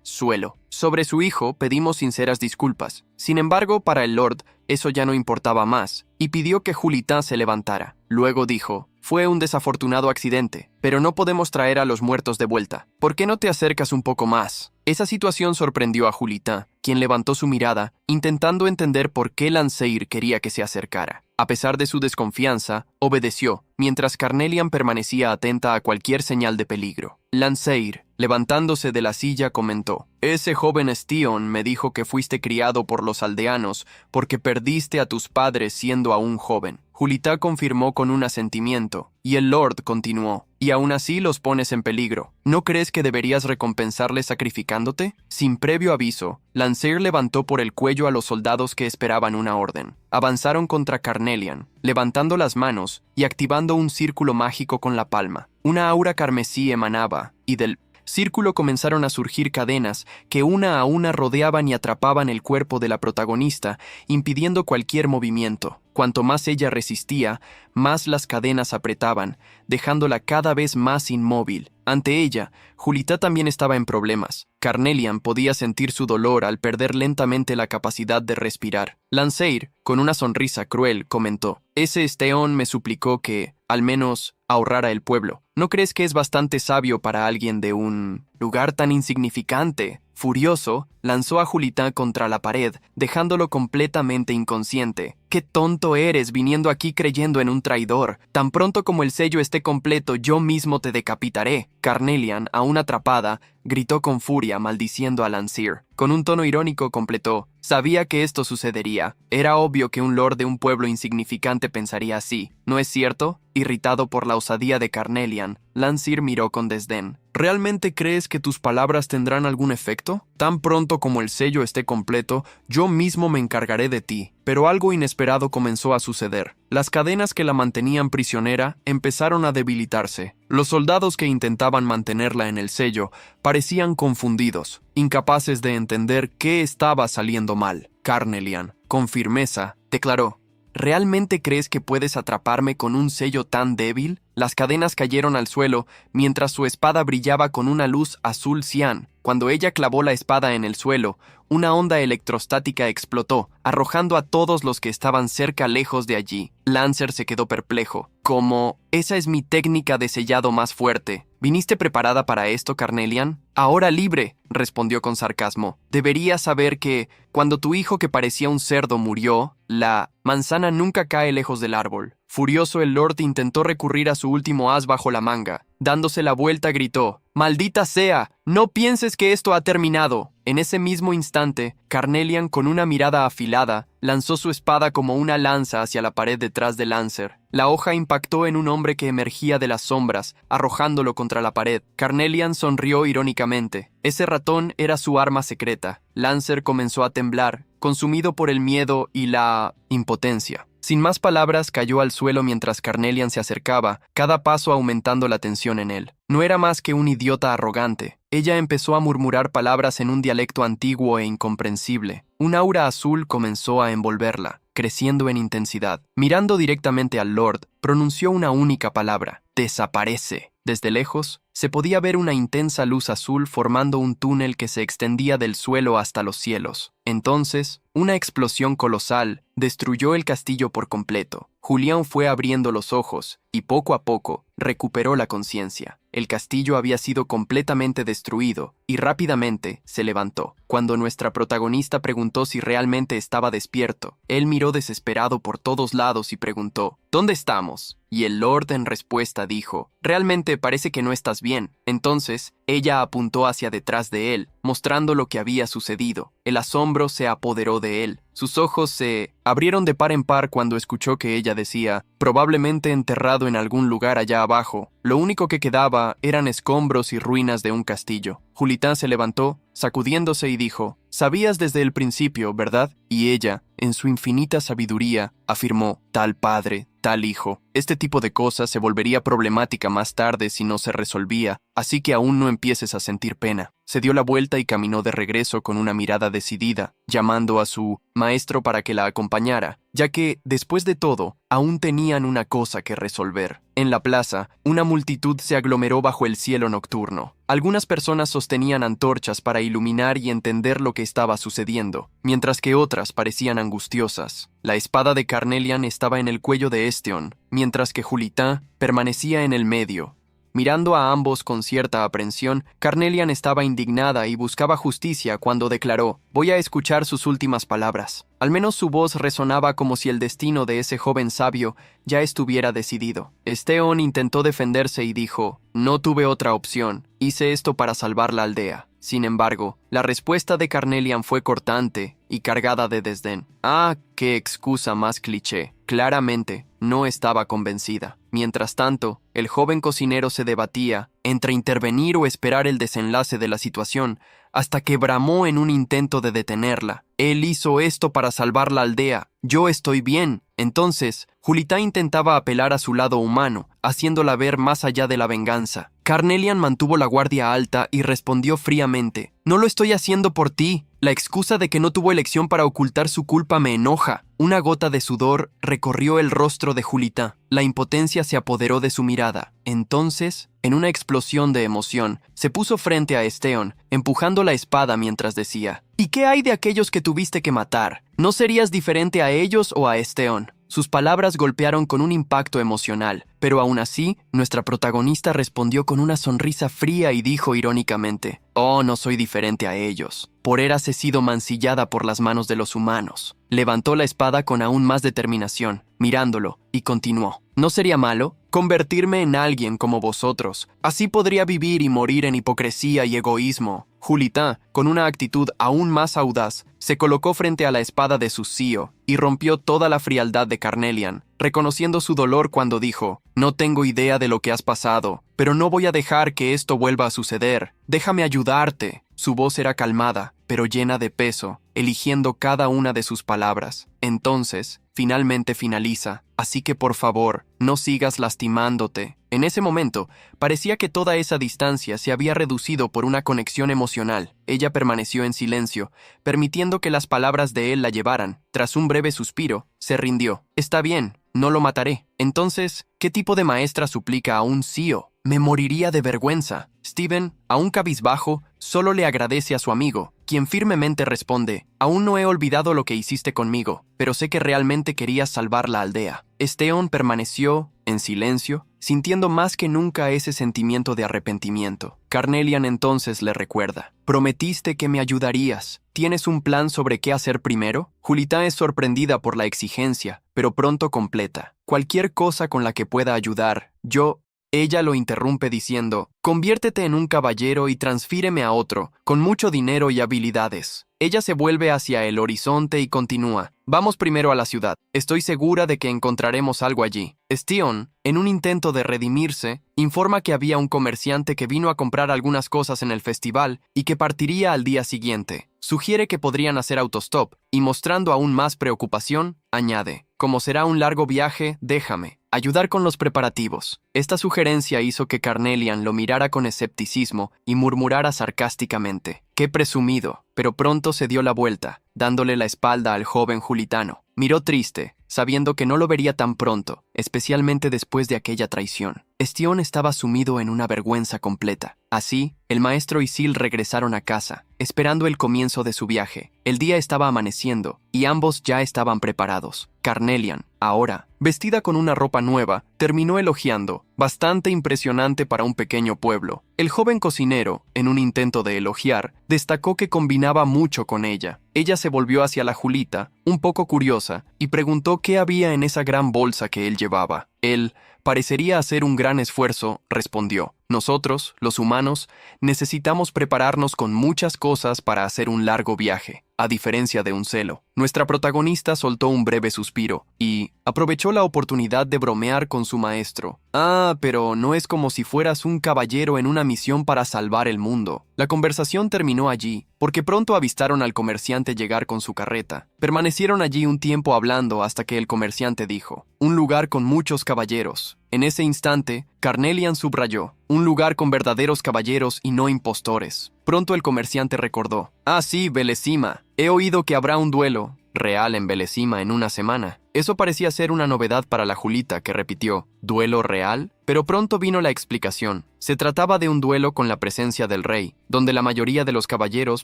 suelo. Sobre su hijo pedimos sinceras disculpas. Sin embargo, para el Lord, eso ya no importaba más, y pidió que Julita se levantara. Luego dijo, «Fue un desafortunado accidente, pero no podemos traer a los muertos de vuelta. ¿Por qué no te acercas un poco más?» Esa situación sorprendió a Julita, quien levantó su mirada, intentando entender por qué Lanceir quería que se acercara. A pesar de su desconfianza, obedeció, mientras Carnelian permanecía atenta a cualquier señal de peligro. Lanceir, levantándose de la silla, comentó, «Ese joven Stion me dijo que fuiste criado por los aldeanos porque perdiste a tus padres siendo aún joven». Julita confirmó con un asentimiento, y el Lord continuó, «Y aún así los pones en peligro. ¿No crees que deberías recompensarles sacrificándote?» Sin previo aviso, Lanceir levantó por el cuello a los soldados que esperaban una orden. Avanzaron contra Carnelian, levantando las manos y activando un círculo mágico con la palma. Una aura carmesí emanaba, y del círculo comenzaron a surgir cadenas que una a una rodeaban y atrapaban el cuerpo de la protagonista, impidiendo cualquier movimiento. Cuanto más ella resistía, más las cadenas apretaban, dejándola cada vez más inmóvil. Ante ella, Julita también estaba en problemas. Carnelian podía sentir su dolor al perder lentamente la capacidad de respirar. Lanceir, con una sonrisa cruel, comentó, «Ese Steón me suplicó que, al menos, ahorrara el pueblo. ¿No crees que es bastante sabio para alguien de un lugar tan insignificante?» Furioso, lanzó a Julita contra la pared, dejándolo completamente inconsciente. «¡Qué tonto eres viniendo aquí creyendo en un traidor! Tan pronto como el sello esté completo, yo mismo te decapitaré». Carnelian, aún atrapada, gritó con furia, maldiciendo a Landseer. Con un tono irónico completó: sabía que esto sucedería. Era obvio que un lord de un pueblo insignificante pensaría así, ¿no es cierto? Irritado por la osadía de Carnelian, Landseer miró con desdén. ¿Realmente crees que tus palabras tendrán algún efecto? Tan pronto como el sello esté completo, yo mismo me encargaré de ti. Pero algo inesperado comenzó a suceder. Las cadenas que la mantenían prisionera empezaron a debilitarse. Los soldados que intentaban mantenerla en el sello parecían confundidos, incapaces de entender qué estaba saliendo mal. Carnelian, con firmeza, declaró: ¿realmente crees que puedes atraparme con un sello tan débil? Las cadenas cayeron al suelo mientras su espada brillaba con una luz azul cian. Cuando ella clavó la espada en el suelo, una onda electrostática explotó, arrojando a todos los que estaban cerca lejos de allí. Lancer se quedó perplejo. ¿Cómo? Esa es mi técnica de sellado más fuerte. ¿Viniste preparada para esto, Carnelian? Ahora libre, respondió con sarcasmo. Deberías saber que, cuando tu hijo que parecía un cerdo murió, la manzana nunca cae lejos del árbol. Furioso, el Lord intentó recurrir a su último as bajo la manga. Dándose la vuelta, gritó: ¡maldita sea! ¡No pienses que esto ha terminado! En ese mismo instante, Carnelian, con una mirada afilada, lanzó su espada como una lanza hacia la pared detrás de Lancer. La hoja impactó en un hombre que emergía de las sombras, arrojándolo contra la pared. Carnelian sonrió irónicamente. Ese ratón era su arma secreta. Lancer comenzó a temblar, consumido por el miedo y la impotencia. Sin más palabras, cayó al suelo mientras Carnelian se acercaba, cada paso aumentando la tensión en él. No era más que un idiota arrogante. Ella empezó a murmurar palabras en un dialecto antiguo e incomprensible. Un aura azul comenzó a envolverla, creciendo en intensidad. Mirando directamente al Lord, pronunció una única palabra: desaparece. Desde lejos, se podía ver una intensa luz azul formando un túnel que se extendía del suelo hasta los cielos. Entonces, una explosión colosal destruyó el castillo por completo. Julián fue abriendo los ojos y poco a poco recuperó la conciencia. El castillo había sido completamente destruido y rápidamente se levantó. Cuando nuestra protagonista preguntó si realmente estaba despierto, él miró desesperado por todos lados y preguntó: ¿dónde estamos? Y el Lord en respuesta dijo: realmente parece que no estás bien. Entonces, ella apuntó hacia detrás de él, mostrando lo que había sucedido. El asombro se apoderó de él. Sus ojos se abrieron de par en par cuando escuchó que ella decía: probablemente enterrado en algún lugar allá abajo. Lo único que quedaba eran escombros y ruinas de un castillo. Julián se levantó, sacudiéndose, y dijo: sabías desde el principio, ¿verdad? Y ella, en su infinita sabiduría, afirmó: tal padre, tal hijo. Este tipo de cosas se volvería problemática más tarde si no se resolvía, así que aún no empieces a sentir pena. Se dio la vuelta y caminó de regreso con una mirada decidida, llamando a su maestro para que la acompañara, ya que, después de todo, aún tenían una cosa que resolver. En la plaza, una multitud se aglomeró bajo el cielo nocturno. Algunas personas sostenían antorchas para iluminar y entender lo que estaba sucediendo, mientras que otras parecían angustiosas. La espada de Carnelian estaba en el cuello de Esteon, mientras que Julián permanecía en el medio. Mirando a ambos con cierta aprensión, Carnelian estaba indignada y buscaba justicia cuando declaró: voy a escuchar sus últimas palabras. Al menos su voz resonaba como si el destino de ese joven sabio ya estuviera decidido. Esteon intentó defenderse y dijo: no tuve otra opción, hice esto para salvar la aldea. Sin embargo, la respuesta de Carnelian fue cortante y cargada de desdén. ¡Ah, qué excusa más cliché! Claramente, no estaba convencida. Mientras tanto, el joven cocinero se debatía entre intervenir o esperar el desenlace de la situación, hasta que bramó en un intento de detenerla. Él hizo esto para salvar la aldea. Yo estoy bien. Entonces, Julián intentaba apelar a su lado humano, haciéndola ver más allá de la venganza. Carnelian mantuvo la guardia alta y respondió fríamente: no lo estoy haciendo por ti. La excusa de que no tuvo elección para ocultar su culpa me enoja. Una gota de sudor recorrió el rostro de Julián. La impotencia se apoderó de su mirada. Entonces, en una explosión de emoción, se puso frente a Esteon, empujando la espada mientras decía: ¿y qué hay de aquellos que tuviste que matar? ¿No serías diferente a ellos o a Esteon? Sus palabras golpearon con un impacto emocional, pero aún así, nuestra protagonista respondió con una sonrisa fría y dijo irónicamente: oh, no soy diferente a ellos. por érase sido mancillada por las manos de los humanos. Levantó la espada con aún más determinación, mirándolo, y continuó. ¿No sería malo convertirme en alguien como vosotros? Así podría vivir y morir en hipocresía y egoísmo. Julita, con una actitud aún más audaz, se colocó frente a la espada de su tío y rompió toda la frialdad de Carnelian, reconociendo su dolor cuando dijo: «No tengo idea de lo que has pasado, pero no voy a dejar que esto vuelva a suceder. Déjame ayudarte». Su voz era calmada, pero llena de peso, eligiendo cada una de sus palabras. Entonces, finalmente finaliza: «Así que por favor, no sigas lastimándote». En ese momento, parecía que toda esa distancia se había reducido por una conexión emocional. Ella permaneció en silencio, permitiendo que las palabras de él la llevaran. Tras un breve suspiro, se rindió. «Está bien, no lo mataré». Entonces, ¿qué tipo de maestra suplica a un CEO? Me moriría de vergüenza. Steven, aún cabizbajo, solo le agradece a su amigo, quien firmemente responde: «Aún no he olvidado lo que hiciste conmigo, pero sé que realmente querías salvar la aldea». Esteon permaneció en silencio, sintiendo más que nunca ese sentimiento de arrepentimiento. Carnelian entonces le recuerda: «Prometiste que me ayudarías. ¿Tienes un plan sobre qué hacer primero?». Julita es sorprendida por la exigencia, pero pronto completa: «Cualquier cosa con la que pueda ayudar, yo...». Ella lo interrumpe diciendo: «Conviértete en un caballero y transfíreme a otro, con mucho dinero y habilidades». Ella se vuelve hacia el horizonte y continúa: «Vamos primero a la ciudad. Estoy segura de que encontraremos algo allí». Steon, en un intento de redimirse, informa que había un comerciante que vino a comprar algunas cosas en el festival y que partiría al día siguiente. Sugiere que podrían hacer autostop y, mostrando aún más preocupación, añade: «Como será un largo viaje, déjame ayudar con los preparativos». Esta sugerencia hizo que Carnelian lo mirara con escepticismo y murmurara sarcásticamente: «Qué presumido», pero pronto se dio la vuelta, dándole la espalda al joven julitano. Miró triste, sabiendo que no lo vería tan pronto, especialmente después de aquella traición. Estión estaba sumido en una vergüenza completa. Así, el maestro y Sil regresaron a casa, esperando el comienzo de su viaje. El día estaba amaneciendo, y ambos ya estaban preparados. Carnelian, ahora, vestida con una ropa nueva, terminó elogiando: «Bastante impresionante para un pequeño pueblo». El joven cocinero, en un intento de elogiar, destacó que combinaba mucho con ella. Ella se volvió hacia la Julita, un poco curiosa, y preguntó qué había en esa gran bolsa que él llevaba. Él, parecería hacer un gran esfuerzo, respondió: «Nosotros, los humanos, necesitamos prepararnos con muchas cosas para hacer un largo viaje, a diferencia de un celo». Nuestra protagonista soltó un breve suspiro y aprovechó la oportunidad de bromear con su maestro: «Ah, pero no es como si fueras un caballero en una misión para salvar el mundo». La conversación terminó allí, porque pronto avistaron al comerciante llegar con su carreta. Permanecieron allí un tiempo hablando hasta que el comerciante dijo: «Un lugar con muchos caballeros». En ese instante, Carnelian subrayó: «Un lugar con verdaderos caballeros y no impostores». Pronto el comerciante recordó: «Ah, sí, Belecima. He oído que habrá un duelo real en Belecima en una semana». Eso parecía ser una novedad para la Julita, que repitió: «¿Duelo real?». Pero pronto vino la explicación. Se trataba de un duelo con la presencia del rey, donde la mayoría de los caballeros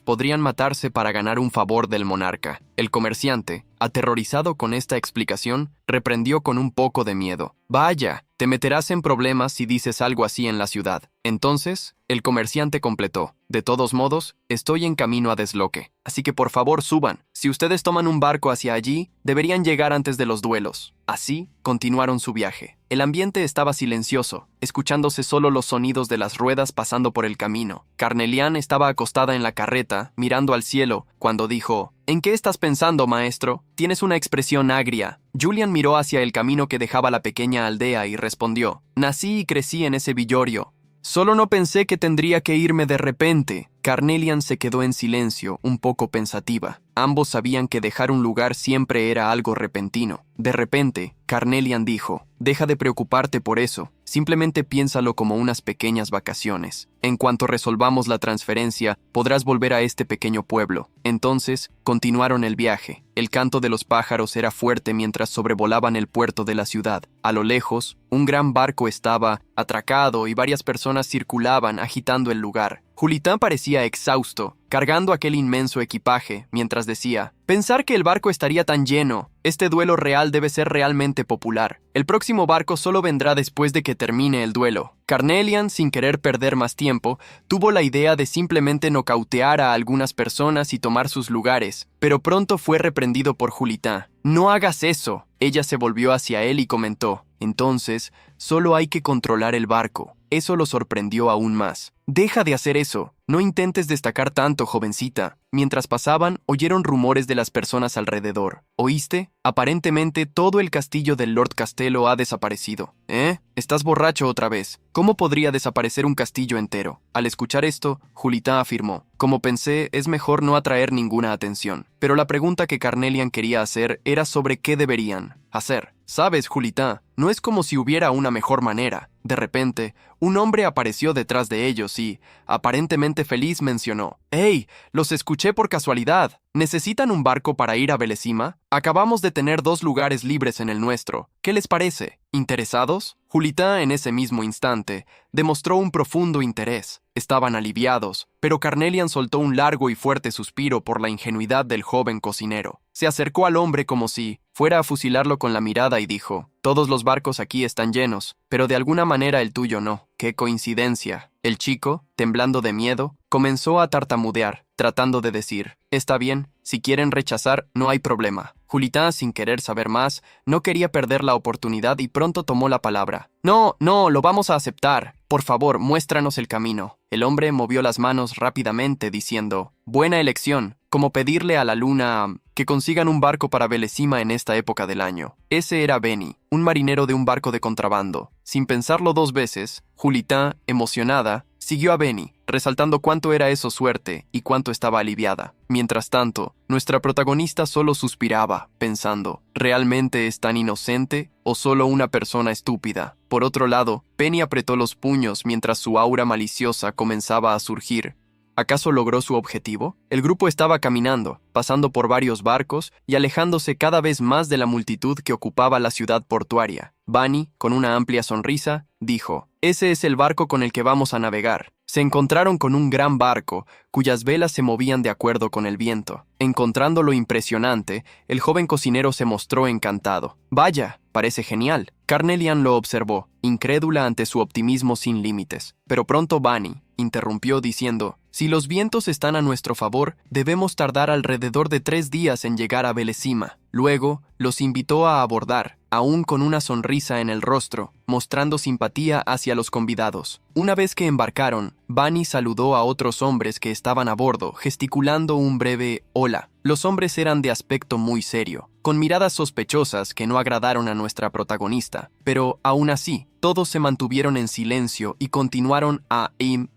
podrían matarse para ganar un favor del monarca. El comerciante, aterrorizado con esta explicación, reprendió con un poco de miedo: «Vaya, te meterás en problemas si dices algo así en la ciudad». Entonces, el comerciante completó: «De todos modos, estoy en camino a Desloque, así que por favor suban. Si ustedes toman un barco hacia allí, deberían llegar antes de los duelos». Así, continuaron su viaje. El ambiente estaba silencioso, escuchándose solo los sonidos de las ruedas pasando por el camino. Carnelian estaba acostada en la carreta, mirando al cielo, cuando dijo: «¿En qué estás pensando, maestro? Tienes una expresión agria». Julian miró hacia el camino que dejaba la pequeña aldea y respondió: «Nací y crecí en ese villorio. Solo no pensé que tendría que irme de repente». Carnelian se quedó en silencio, un poco pensativa. Ambos sabían que dejar un lugar siempre era algo repentino. De repente, Carnelian dijo: «Deja de preocuparte por eso. Simplemente piénsalo como unas pequeñas vacaciones. En cuanto resolvamos la transferencia, podrás volver a este pequeño pueblo». Entonces, continuaron el viaje. El canto de los pájaros era fuerte mientras sobrevolaban el puerto de la ciudad. A lo lejos, un gran barco estaba atracado y varias personas circulaban agitando el lugar. Julitán parecía exhausto, cargando aquel inmenso equipaje, mientras decía: «Pensar que el barco estaría tan lleno. Este duelo real debe ser realmente popular. El próximo barco solo vendrá después de que termine el duelo». Carnelian, sin querer perder más tiempo, tiempo, tuvo la idea de simplemente nocautear a algunas personas y tomar sus lugares, pero pronto fue reprendido por Julita. «No hagas eso». Ella se volvió hacia él y comentó: «Entonces, solo hay que controlar el barco». Eso lo sorprendió aún más. «Deja de hacer eso. No intentes destacar tanto, jovencita». Mientras pasaban, oyeron rumores de las personas alrededor. ¿Oíste? Aparentemente todo el castillo del Lord Castello ha desaparecido. ¿Eh? Estás borracho otra vez. ¿Cómo podría desaparecer un castillo entero? Al escuchar esto, Julita afirmó: «Como pensé, es mejor no atraer ninguna atención». Pero la pregunta que Carnelian quería hacer era sobre qué deberían hacer. «Sabes, Julita, no es como si hubiera una mejor manera». De repente, un hombre apareció detrás de ellos y, aparentemente feliz, mencionó: «¡Hey! Los escuché por casualidad. ¿Necesitan un barco para ir a Belesima? Acabamos de tener 2 lugares libres en el nuestro. ¿Qué les parece? ¿Interesados?». Julita, en ese mismo instante, demostró un profundo interés. Estaban aliviados, pero Carnelian soltó un largo y fuerte suspiro por la ingenuidad del joven cocinero. Se acercó al hombre como si fuera a fusilarlo con la mirada y dijo: «Todos los barcos aquí están llenos, pero de alguna manera el tuyo no. ¡Qué coincidencia!». El chico, temblando de miedo, comenzó a tartamudear, tratando de decir: «Está bien, si quieren rechazar, no hay problema». Julita, sin querer saber más, no quería perder la oportunidad y pronto tomó la palabra. «No, lo vamos a aceptar. Por favor, muéstranos el camino». El hombre movió las manos rápidamente diciendo: «Buena elección, como pedirle a la luna que consigan un barco para Belesima en esta época del año». Ese era Benny, un marinero de un barco de contrabando. Sin pensarlo 2 veces, Julita, emocionada, siguió a Benny, resaltando cuánto era eso suerte y cuánto estaba aliviada. Mientras tanto, nuestra protagonista solo suspiraba, pensando: ¿realmente es tan inocente o solo una persona estúpida? Por otro lado, Penny apretó los puños mientras su aura maliciosa comenzaba a surgir. ¿Acaso logró su objetivo? El grupo estaba caminando, pasando por varios barcos y alejándose cada vez más de la multitud que ocupaba la ciudad portuaria. Bunny, con una amplia sonrisa, dijo: «Ese es el barco con el que vamos a navegar». Se encontraron con un gran barco, cuyas velas se movían de acuerdo con el viento. Encontrándolo impresionante, el joven cocinero se mostró encantado. «Vaya, parece genial». Carnelian lo observó, incrédula ante su optimismo sin límites. Pero pronto Bunny interrumpió diciendo: «Si los vientos están a nuestro favor, debemos tardar alrededor de 3 días en llegar a Belesima». Luego, los invitó a abordar, aún con una sonrisa en el rostro, mostrando simpatía hacia los convidados. Una vez que embarcaron, Bunny saludó a otros hombres que estaban a bordo, gesticulando un breve «hola». Los hombres eran de aspecto muy serio, con miradas sospechosas que no agradaron a nuestra protagonista, pero aún así, todos se mantuvieron en silencio y continuaron a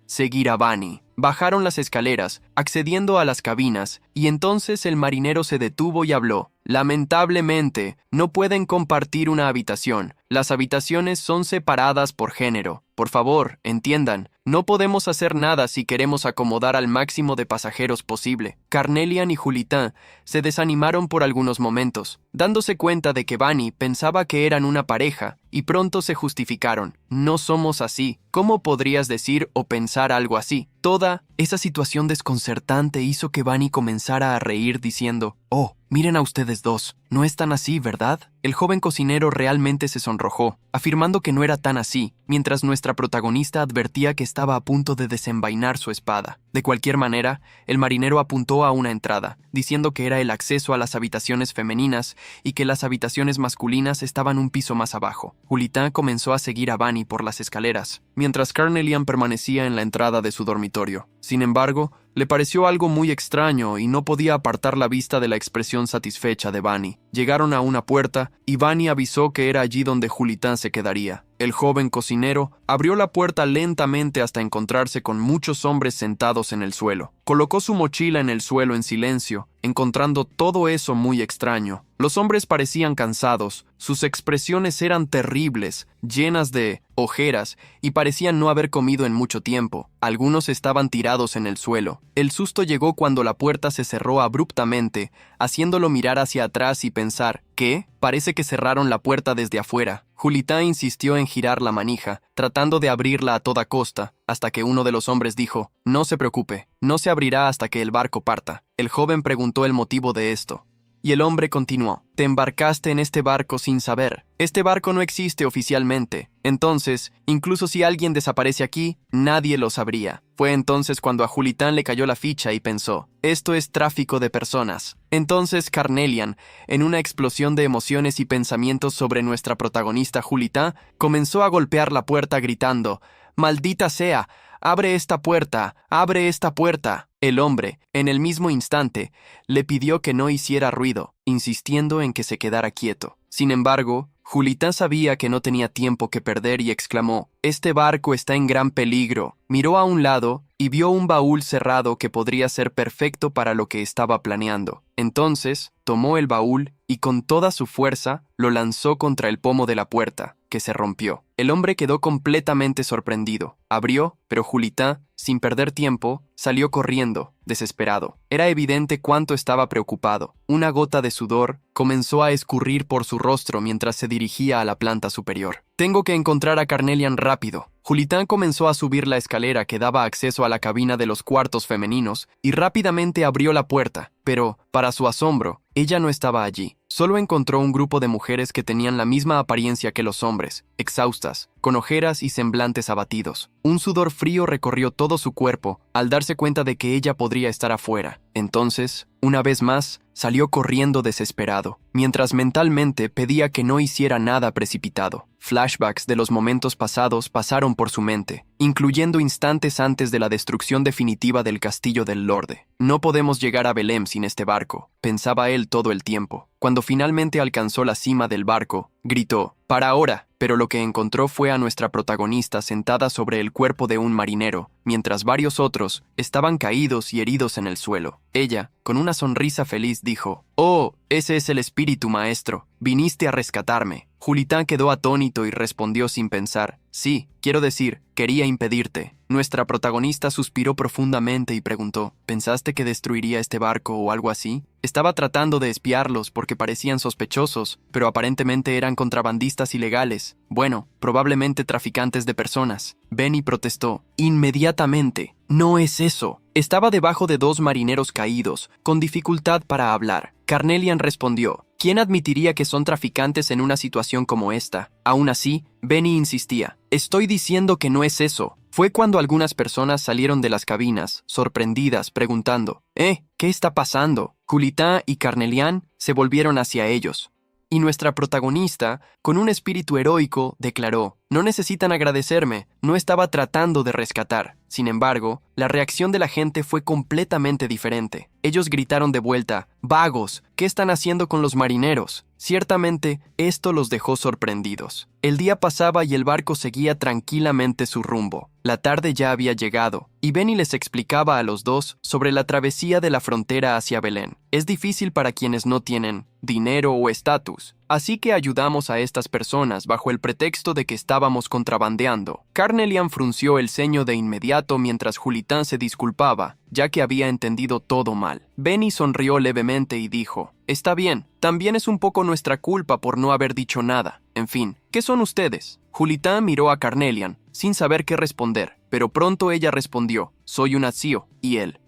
seguir a Bunny. Bajaron las escaleras, accediendo a las cabinas, y entonces el marinero se detuvo y habló: «Lamentablemente, no pueden compartir una habitación. Las habitaciones son separadas por género. Por favor, entiendan, no podemos hacer nada si queremos acomodar al máximo de pasajeros posible». Carnelian y Julita se desanimaron por algunos momentos, dándose cuenta de que Bunny pensaba que eran una pareja, y pronto se justificaron: «No somos así. ¿Cómo podrías decir o pensar algo así?». Toda esa situación desconcertante hizo que Bunny comenzara a reír diciendo: «Oh, miren a ustedes dos. No es tan así, ¿verdad?». El joven cocinero realmente se sonrojó, afirmando que no era tan así, mientras nuestra protagonista advertía que estaba a punto de desenvainar su espada. De cualquier manera, el marinero apuntó a una entrada, diciendo que era el acceso a las habitaciones femeninas y que las habitaciones masculinas estaban un piso más abajo. Julita comenzó a seguir a Bunny por las escaleras, mientras Carnelian permanecía en la entrada de su dormitorio. Sin embargo, le pareció algo muy extraño y no podía apartar la vista de la expresión satisfecha de Bunny. Llegaron a una puerta y Bunny avisó que era allí donde Julita se quedaría. El joven cocinero abrió la puerta lentamente hasta encontrarse con muchos hombres sentados en el suelo. Colocó su mochila en el suelo en silencio, encontrando todo eso muy extraño. Los hombres parecían cansados, sus expresiones eran terribles, llenas de ojeras, y parecían no haber comido en mucho tiempo. Algunos estaban tirados en el suelo. El susto llegó cuando la puerta se cerró abruptamente, haciéndolo mirar hacia atrás y pensar: ¿qué? Parece que cerraron la puerta desde afuera. Julita insistió en girar la manija, tratando de abrirla a toda costa, hasta que uno de los hombres dijo: «No se preocupe, no se abrirá hasta que el barco parta». El joven preguntó el motivo de esto. y el hombre continuó. Te embarcaste en este barco sin saber. Este barco no existe oficialmente. Entonces, incluso si alguien desaparece aquí, nadie lo sabría. Fue entonces cuando a Julitán le cayó la ficha y pensó, esto es tráfico de personas. Entonces Carnelian, en una explosión de emociones y pensamientos sobre nuestra protagonista Julitán, comenzó a golpear la puerta gritando, «¡Maldita sea! ¡Abre esta puerta! ¡Abre esta puerta!». El hombre, en el mismo instante, le pidió que no hiciera ruido, insistiendo en que se quedara quieto. Sin embargo, Julitán sabía que no tenía tiempo que perder y exclamó, «Este barco está en gran peligro». Miró a un lado y vio un baúl cerrado que podría ser perfecto para lo que estaba planeando. Entonces, tomó el baúl y con toda su fuerza lo lanzó contra el pomo de la puerta, que se rompió. El hombre quedó completamente sorprendido. Abrió, pero Julitán, sin perder tiempo, salió corriendo, desesperado. Era evidente cuánto estaba preocupado. Una gota de sudor comenzó a escurrir por su rostro mientras se dirigía a la planta superior. «Tengo que encontrar a Carnelian rápido». Julitán comenzó a subir la escalera que daba acceso a la cabina de los cuartos femeninos y rápidamente abrió la puerta, pero, para su asombro, ella no estaba allí. Solo encontró un grupo de mujeres que tenían la misma apariencia que los hombres, exhaustas, con ojeras y semblantes abatidos. Un sudor frío recorrió todo su cuerpo al darse cuenta de que ella podría estar afuera. Entonces, una vez más, salió corriendo desesperado, mientras mentalmente pedía que no hiciera nada precipitado. Flashbacks de los momentos pasados pasaron por su mente, incluyendo instantes antes de la destrucción definitiva del castillo del Lorde. «No podemos llegar a Belém sin este barco», pensaba él todo el tiempo. Cuando finalmente alcanzó la cima del barco, gritó, «¡Para ahora!», pero lo que encontró fue a nuestra protagonista sentada sobre el cuerpo de un marinero, mientras varios otros estaban caídos y heridos en el suelo. Ella, con una sonrisa feliz, dijo, «Oh, ese es el espíritu, maestro. Viniste a rescatarme». Julitán quedó atónito y respondió sin pensar, «Sí, quiero decir, quería impedirte». Nuestra protagonista suspiró profundamente y preguntó, «¿Pensaste que destruiría este barco o algo así?». Estaba tratando de espiarlos porque parecían sospechosos, pero aparentemente eran contrabandistas ilegales. Bueno, probablemente traficantes de personas. Benny protestó, «Inmediatamente. No es eso». Estaba debajo de dos marineros caídos, con dificultad para hablar. Carnelian respondió, «¿Quién admitiría que son traficantes en una situación como esta?». Aún así, Benny insistía, «Estoy diciendo que no es eso». Fue cuando algunas personas salieron de las cabinas, sorprendidas, preguntando, ¿qué está pasando?». Julitán y Carnelian se volvieron hacia ellos. Y nuestra protagonista, con un espíritu heroico, declaró, «No necesitan agradecerme, no estaba tratando de rescatar». Sin embargo, la reacción de la gente fue completamente diferente. Ellos gritaron de vuelta, «¡Vagos! ¿Qué están haciendo con los marineros?». Ciertamente, esto los dejó sorprendidos. El día pasaba y el barco seguía tranquilamente su rumbo. La tarde ya había llegado, y Benny les explicaba a los dos sobre la travesía de la frontera hacia Belén. Es difícil para quienes no tienen dinero o estatus, así que ayudamos a estas personas bajo el pretexto de que estábamos contrabandeando. Carnelian frunció el ceño de inmediato mientras Julitán se disculpaba, ya que había entendido todo mal. Benny sonrió levemente y dijo, «Está bien, también es un poco nuestra culpa por no haber dicho nada. En fin, ¿qué son ustedes?». Julitán miró a Carnelian, sin saber qué responder, pero pronto ella respondió, «Soy un azio», y él,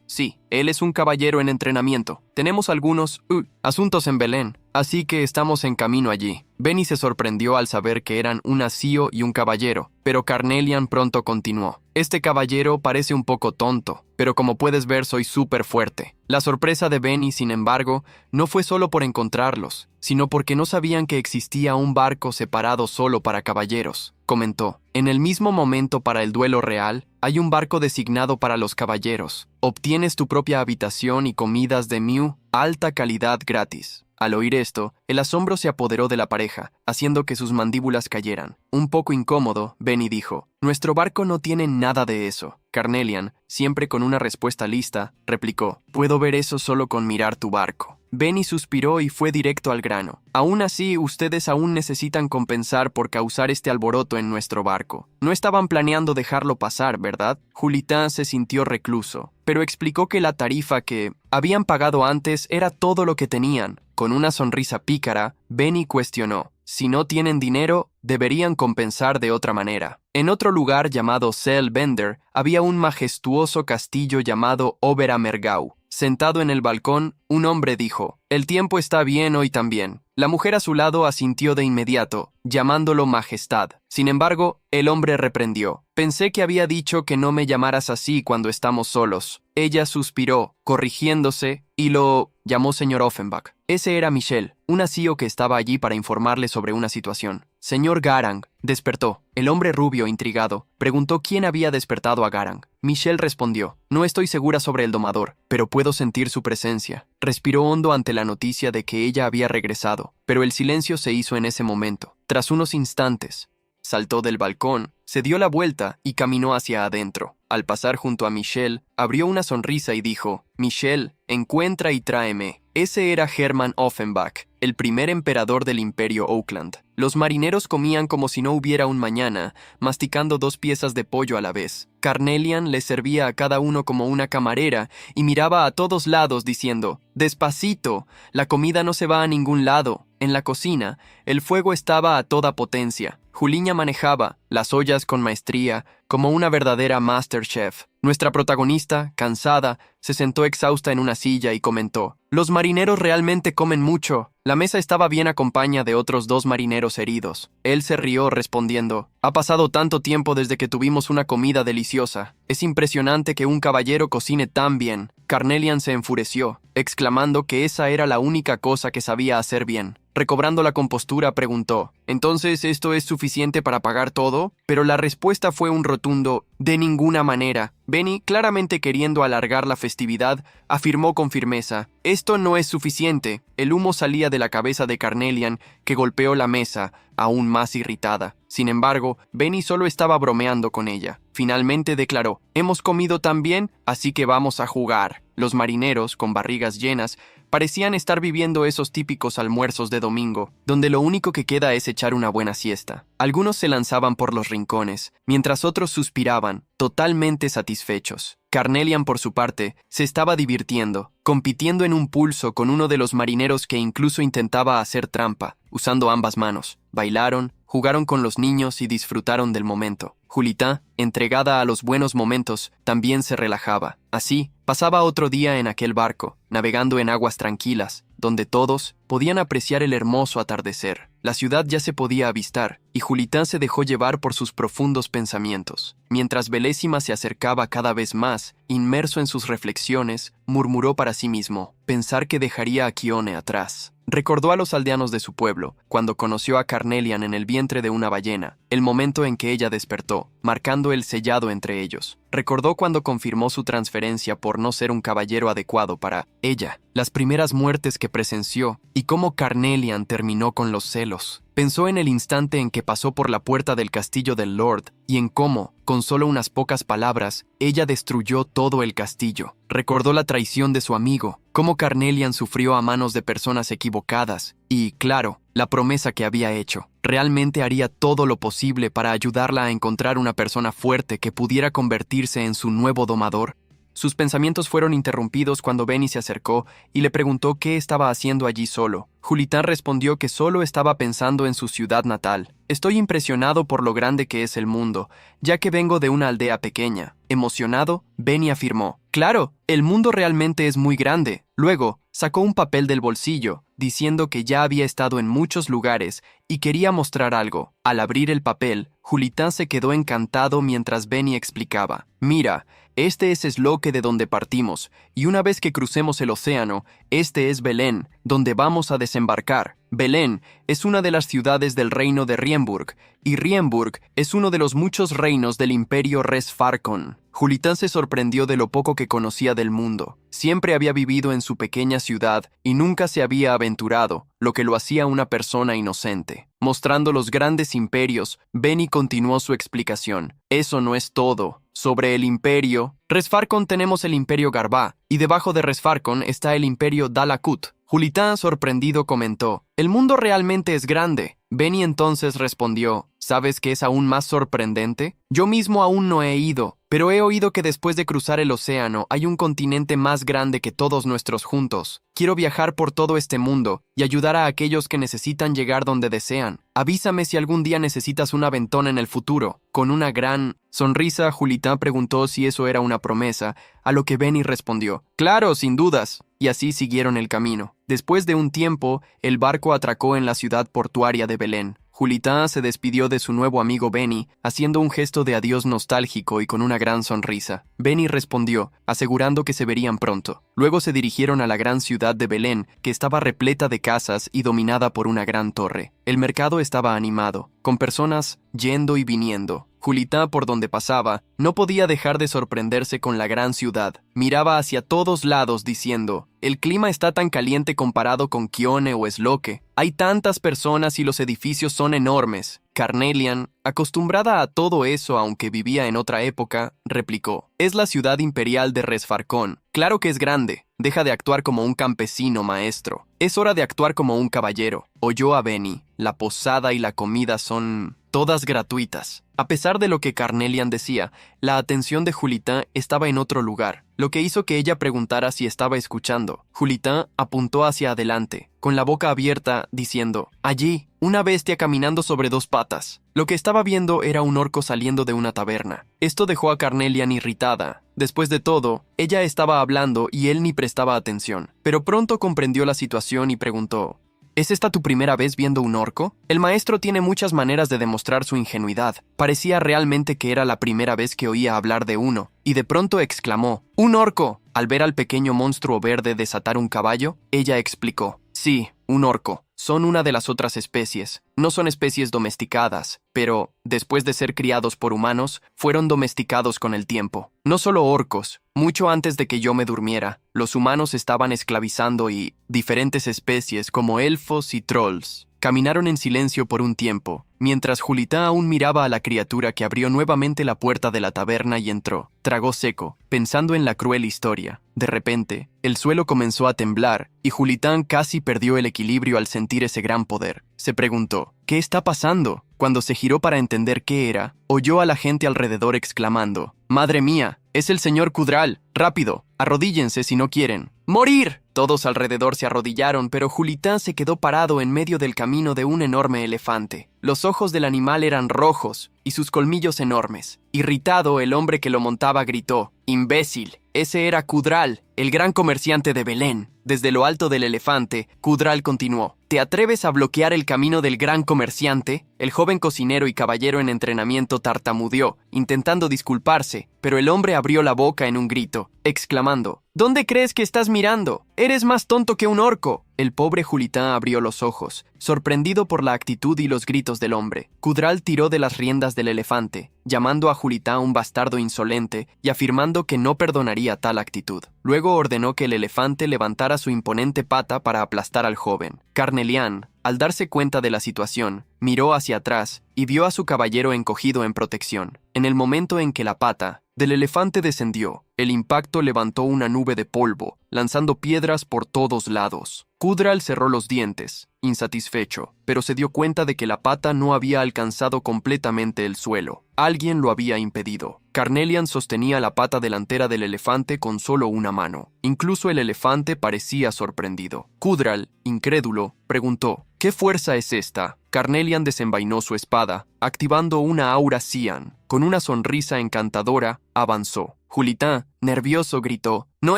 sí, él es un caballero en entrenamiento. Tenemos algunos asuntos en Belén, así que estamos en camino allí». Benny se sorprendió al saber que eran un azio y un caballero, pero Carnelian pronto continuó, «Este caballero parece un poco tonto, pero como puedes ver soy súper fuerte». La sorpresa de Benny, sin embargo, no fue solo por encontrarlos, sino porque no sabían que existía un barco separado solo para caballeros. Comentó, «En el mismo momento para el duelo real, hay un barco designado para los caballeros. Obtienes tu propia habitación y comidas de Miu, alta calidad gratis». Al oír esto, el asombro se apoderó de la pareja, haciendo que sus mandíbulas cayeran. Un poco incómodo, Benny dijo, «Nuestro barco no tiene nada de eso». Carnelian, siempre con una respuesta lista, replicó, «Puedo ver eso solo con mirar tu barco». Benny suspiró y fue directo al grano. «Aún así, ustedes aún necesitan compensar por causar este alboroto en nuestro barco. No estaban planeando dejarlo pasar, ¿verdad?». Julitán se sintió recluso, pero explicó que la tarifa que habían pagado antes era todo lo que tenían. Con una sonrisa pícara, Benny cuestionó, «Si no tienen dinero, deberían compensar de otra manera». En otro lugar llamado Selbender había un majestuoso castillo llamado Oberamergau. Sentado en el balcón, un hombre dijo: «El tiempo está bien hoy también». La mujer a su lado asintió de inmediato, llamándolo Majestad. Sin embargo, el hombre reprendió: «Pensé que había dicho que no me llamaras así cuando estamos solos». Ella suspiró, corrigiéndose, y lo llamó señor Offenbach. Ese era Michel, un asío que estaba allí para informarle sobre una situación. «Señor Garang», despertó. El hombre rubio, intrigado, preguntó quién había despertado a Garang. Michel respondió: «No estoy segura sobre el domador, pero puedo sentir su presencia». Respiró hondo ante la noticia de que ella había regresado, pero el silencio se hizo en ese momento. Tras unos instantes, saltó del balcón, se dio la vuelta y caminó hacia adentro. Al pasar junto a Michel, abrió una sonrisa y dijo: «Michel, encuentra y tráeme». Ese era Hermann Offenbach, el primer emperador del Imperio Oakland. Los marineros comían como si no hubiera un mañana, masticando 2 piezas de pollo a la vez. Carnelian les servía a cada uno como una camarera y miraba a todos lados diciendo: «Despacito, la comida no se va a ningún lado». En la cocina, el fuego estaba a toda potencia. Juliña manejaba las ollas con maestría, como una verdadera MasterChef. Nuestra protagonista, cansada, se sentó exhausta en una silla y comentó: «Los marineros realmente comen mucho». La mesa estaba bien acompañada de otros 2 marineros heridos. Él se rió respondiendo: «Ha pasado tanto tiempo desde que tuvimos una comida deliciosa. Es impresionante que un caballero cocine tan bien». Carnelian se enfureció, exclamando que esa era la única cosa que sabía hacer bien. Recobrando la compostura, preguntó: «¿Entonces esto es suficiente para pagar todo?». Pero la respuesta fue un rotundo: «De ninguna manera». Benny, claramente queriendo alargar la festividad, afirmó con firmeza: «Esto no es suficiente». El humo salía de la cabeza de Carnelian, que golpeó la mesa, aún más irritada. Sin embargo, Benny solo estaba bromeando con ella. Finalmente declaró: «Hemos comido tan bien, así que vamos a jugar». Los marineros, con barrigas llenas, parecían estar viviendo esos típicos almuerzos de domingo, donde lo único que queda es echar una buena siesta. Algunos se lanzaban por los rincones, mientras otros suspiraban, totalmente satisfechos. Carnelian, por su parte, se estaba divirtiendo, compitiendo en un pulso con uno de los marineros que incluso intentaba hacer trampa, usando ambas manos. Bailaron, jugaron con los niños y disfrutaron del momento. Julita, entregada a los buenos momentos, también se relajaba. Así, pasaba otro día en aquel barco, navegando en aguas tranquilas, donde todos podían apreciar el hermoso atardecer. La ciudad ya se podía avistar, y Julita se dejó llevar por sus profundos pensamientos. Mientras Belésima se acercaba cada vez más, inmerso en sus reflexiones, murmuró para sí mismo: «Pensar que dejaría a Chione atrás». Recordó a los aldeanos de su pueblo, cuando conoció a Carnelian en el vientre de una ballena, el momento en que ella despertó, marcando el sellado entre ellos. Recordó cuando confirmó su transferencia por no ser un caballero adecuado para ella, las primeras muertes que presenció y cómo Carnelian terminó con los celos. Pensó en el instante en que pasó por la puerta del castillo del Lord y en cómo, con solo unas pocas palabras, ella destruyó todo el castillo. Recordó la traición de su amigo, cómo Carnelian sufrió a manos de personas equivocadas y, claro, la promesa que había hecho. Realmente haría todo lo posible para ayudarla a encontrar una persona fuerte que pudiera convertirse en su nuevo domador. Sus pensamientos fueron interrumpidos cuando Benny se acercó y le preguntó qué estaba haciendo allí solo. Julitán respondió que solo estaba pensando en su ciudad natal. «Estoy impresionado por lo grande que es el mundo, ya que vengo de una aldea pequeña». Emocionado, Benny afirmó: «Claro, el mundo realmente es muy grande». Luego, sacó un papel del bolsillo, diciendo que ya había estado en muchos lugares y quería mostrar algo. Al abrir el papel, Julitán se quedó encantado mientras Benny explicaba: «Mira, este es Esloque de donde partimos, y una vez que crucemos el océano, este es Belén, donde vamos a desembarcar. Belén es una de las ciudades del reino de Rienburg, y Rienburg es uno de los muchos reinos del imperio Resfarcon». Julitán se sorprendió de lo poco que conocía del mundo. Siempre había vivido en su pequeña ciudad y nunca se había aventurado, lo que lo hacía una persona inocente. Mostrando los grandes imperios, Benny continuó su explicación. «Eso no es todo. Sobre el imperio Resfarcon tenemos el imperio Garbá, y debajo de Resfarcon está el imperio Dalakut». Julitán, sorprendido, comentó: «El mundo realmente es grande». Benny entonces respondió: «¿Sabes qué es aún más sorprendente? Yo mismo aún no he ido, pero he oído que después de cruzar el océano hay un continente más grande que todos nuestros juntos. Quiero viajar por todo este mundo y ayudar a aquellos que necesitan llegar donde desean. Avísame si algún día necesitas un aventón en el futuro». Con una gran sonrisa, Julitán preguntó si eso era una promesa, a lo que Benny respondió: «Claro, sin dudas». Y así siguieron el camino. Después de un tiempo, el barco atracó en la ciudad portuaria de Belén. Julitán se despidió de su nuevo amigo Benny, haciendo un gesto de adiós nostálgico y con una gran sonrisa. Benny respondió, asegurando que se verían pronto. Luego se dirigieron a la gran ciudad de Belén, que estaba repleta de casas y dominada por una gran torre. El mercado estaba animado, con personas yendo y viniendo. Julitán, por donde pasaba, no podía dejar de sorprenderse con la gran ciudad. Miraba hacia todos lados diciendo: «El clima está tan caliente comparado con Kione o Esloque. Hay tantas personas y los edificios son enormes». Carnelian, acostumbrada a todo eso aunque vivía en otra época, replicó: «Es la ciudad imperial de Resfarcón. Claro que es grande. Deja de actuar como un campesino, maestro. Es hora de actuar como un caballero». Oyó a Benny: «La posada y la comida son todas gratuitas». A pesar de lo que Carnelian decía, la atención de Julitán estaba en otro lugar, lo que hizo que ella preguntara si estaba escuchando. Julitán apuntó hacia adelante, con la boca abierta, diciendo: «Allí, una bestia caminando sobre dos patas». Lo que estaba viendo era un orco saliendo de una taberna. Esto dejó a Carnelian irritada. Después de todo, ella estaba hablando y él ni prestaba atención. Pero pronto comprendió la situación y preguntó: ¿Es esta tu primera vez viendo un orco? El maestro tiene muchas maneras de demostrar su ingenuidad. Parecía realmente que era la primera vez que oía hablar de uno, y de pronto exclamó: «¡Un orco!». Al ver al pequeño monstruo verde desatar un caballo, ella explicó: «Sí, un orco. Son una de las otras especies. No son especies domesticadas, pero, después de ser criados por humanos, fueron domesticados con el tiempo. No solo orcos. Mucho antes de que yo me durmiera, los humanos estaban esclavizando y diferentes especies como elfos y trolls». Caminaron en silencio por un tiempo, mientras Julitán aún miraba a la criatura que abrió nuevamente la puerta de la taberna y entró. Tragó seco, pensando en la cruel historia. De repente, el suelo comenzó a temblar y Julitán casi perdió el equilibrio al sentir ese gran poder. Se preguntó: ¿qué está pasando? Cuando se giró para entender qué era, oyó a la gente alrededor exclamando: «¡Madre mía! ¡Es el señor Cudral! ¡Rápido! ¡Arrodíllense si no quieren!». ¡Morir! Todos alrededor se arrodillaron, pero Julitán se quedó parado en medio del camino de un enorme elefante. Los ojos del animal eran rojos y sus colmillos enormes. Irritado, el hombre que lo montaba gritó: «¡Imbécil! Ese era Cudral, el gran comerciante de Belén». Desde lo alto del elefante, Cudral continuó: «¿Te atreves a bloquear el camino del gran comerciante?». El joven cocinero y caballero en entrenamiento tartamudeó, intentando disculparse, pero el hombre abrió la boca en un grito, exclamando: «¿Dónde crees que estás mirando? ¡Eres más tonto que un orco!». El pobre Julitán abrió los ojos, sorprendido por la actitud y los gritos del hombre. Cudral tiró de las riendas del elefante, llamando a Julitán un bastardo insolente y afirmando que no perdonaría tal actitud. Luego ordenó que el elefante levantara su imponente pata para aplastar al joven. Carnelian, al darse cuenta de la situación, miró hacia atrás y vio a su caballero encogido en protección. En el momento en que la pata del elefante descendió, el impacto levantó una nube de polvo, lanzando piedras por todos lados. Cudral cerró los dientes, insatisfecho, pero se dio cuenta de que la pata no había alcanzado completamente el suelo. Alguien lo había impedido. Carnelian sostenía la pata delantera del elefante con solo una mano. Incluso el elefante parecía sorprendido. Cudral, incrédulo, preguntó: «¿Qué fuerza es esta?». Carnelian desenvainó su espada, activando una aura Cian. Con una sonrisa encantadora, avanzó. Julitán, nervioso, gritó: «¡No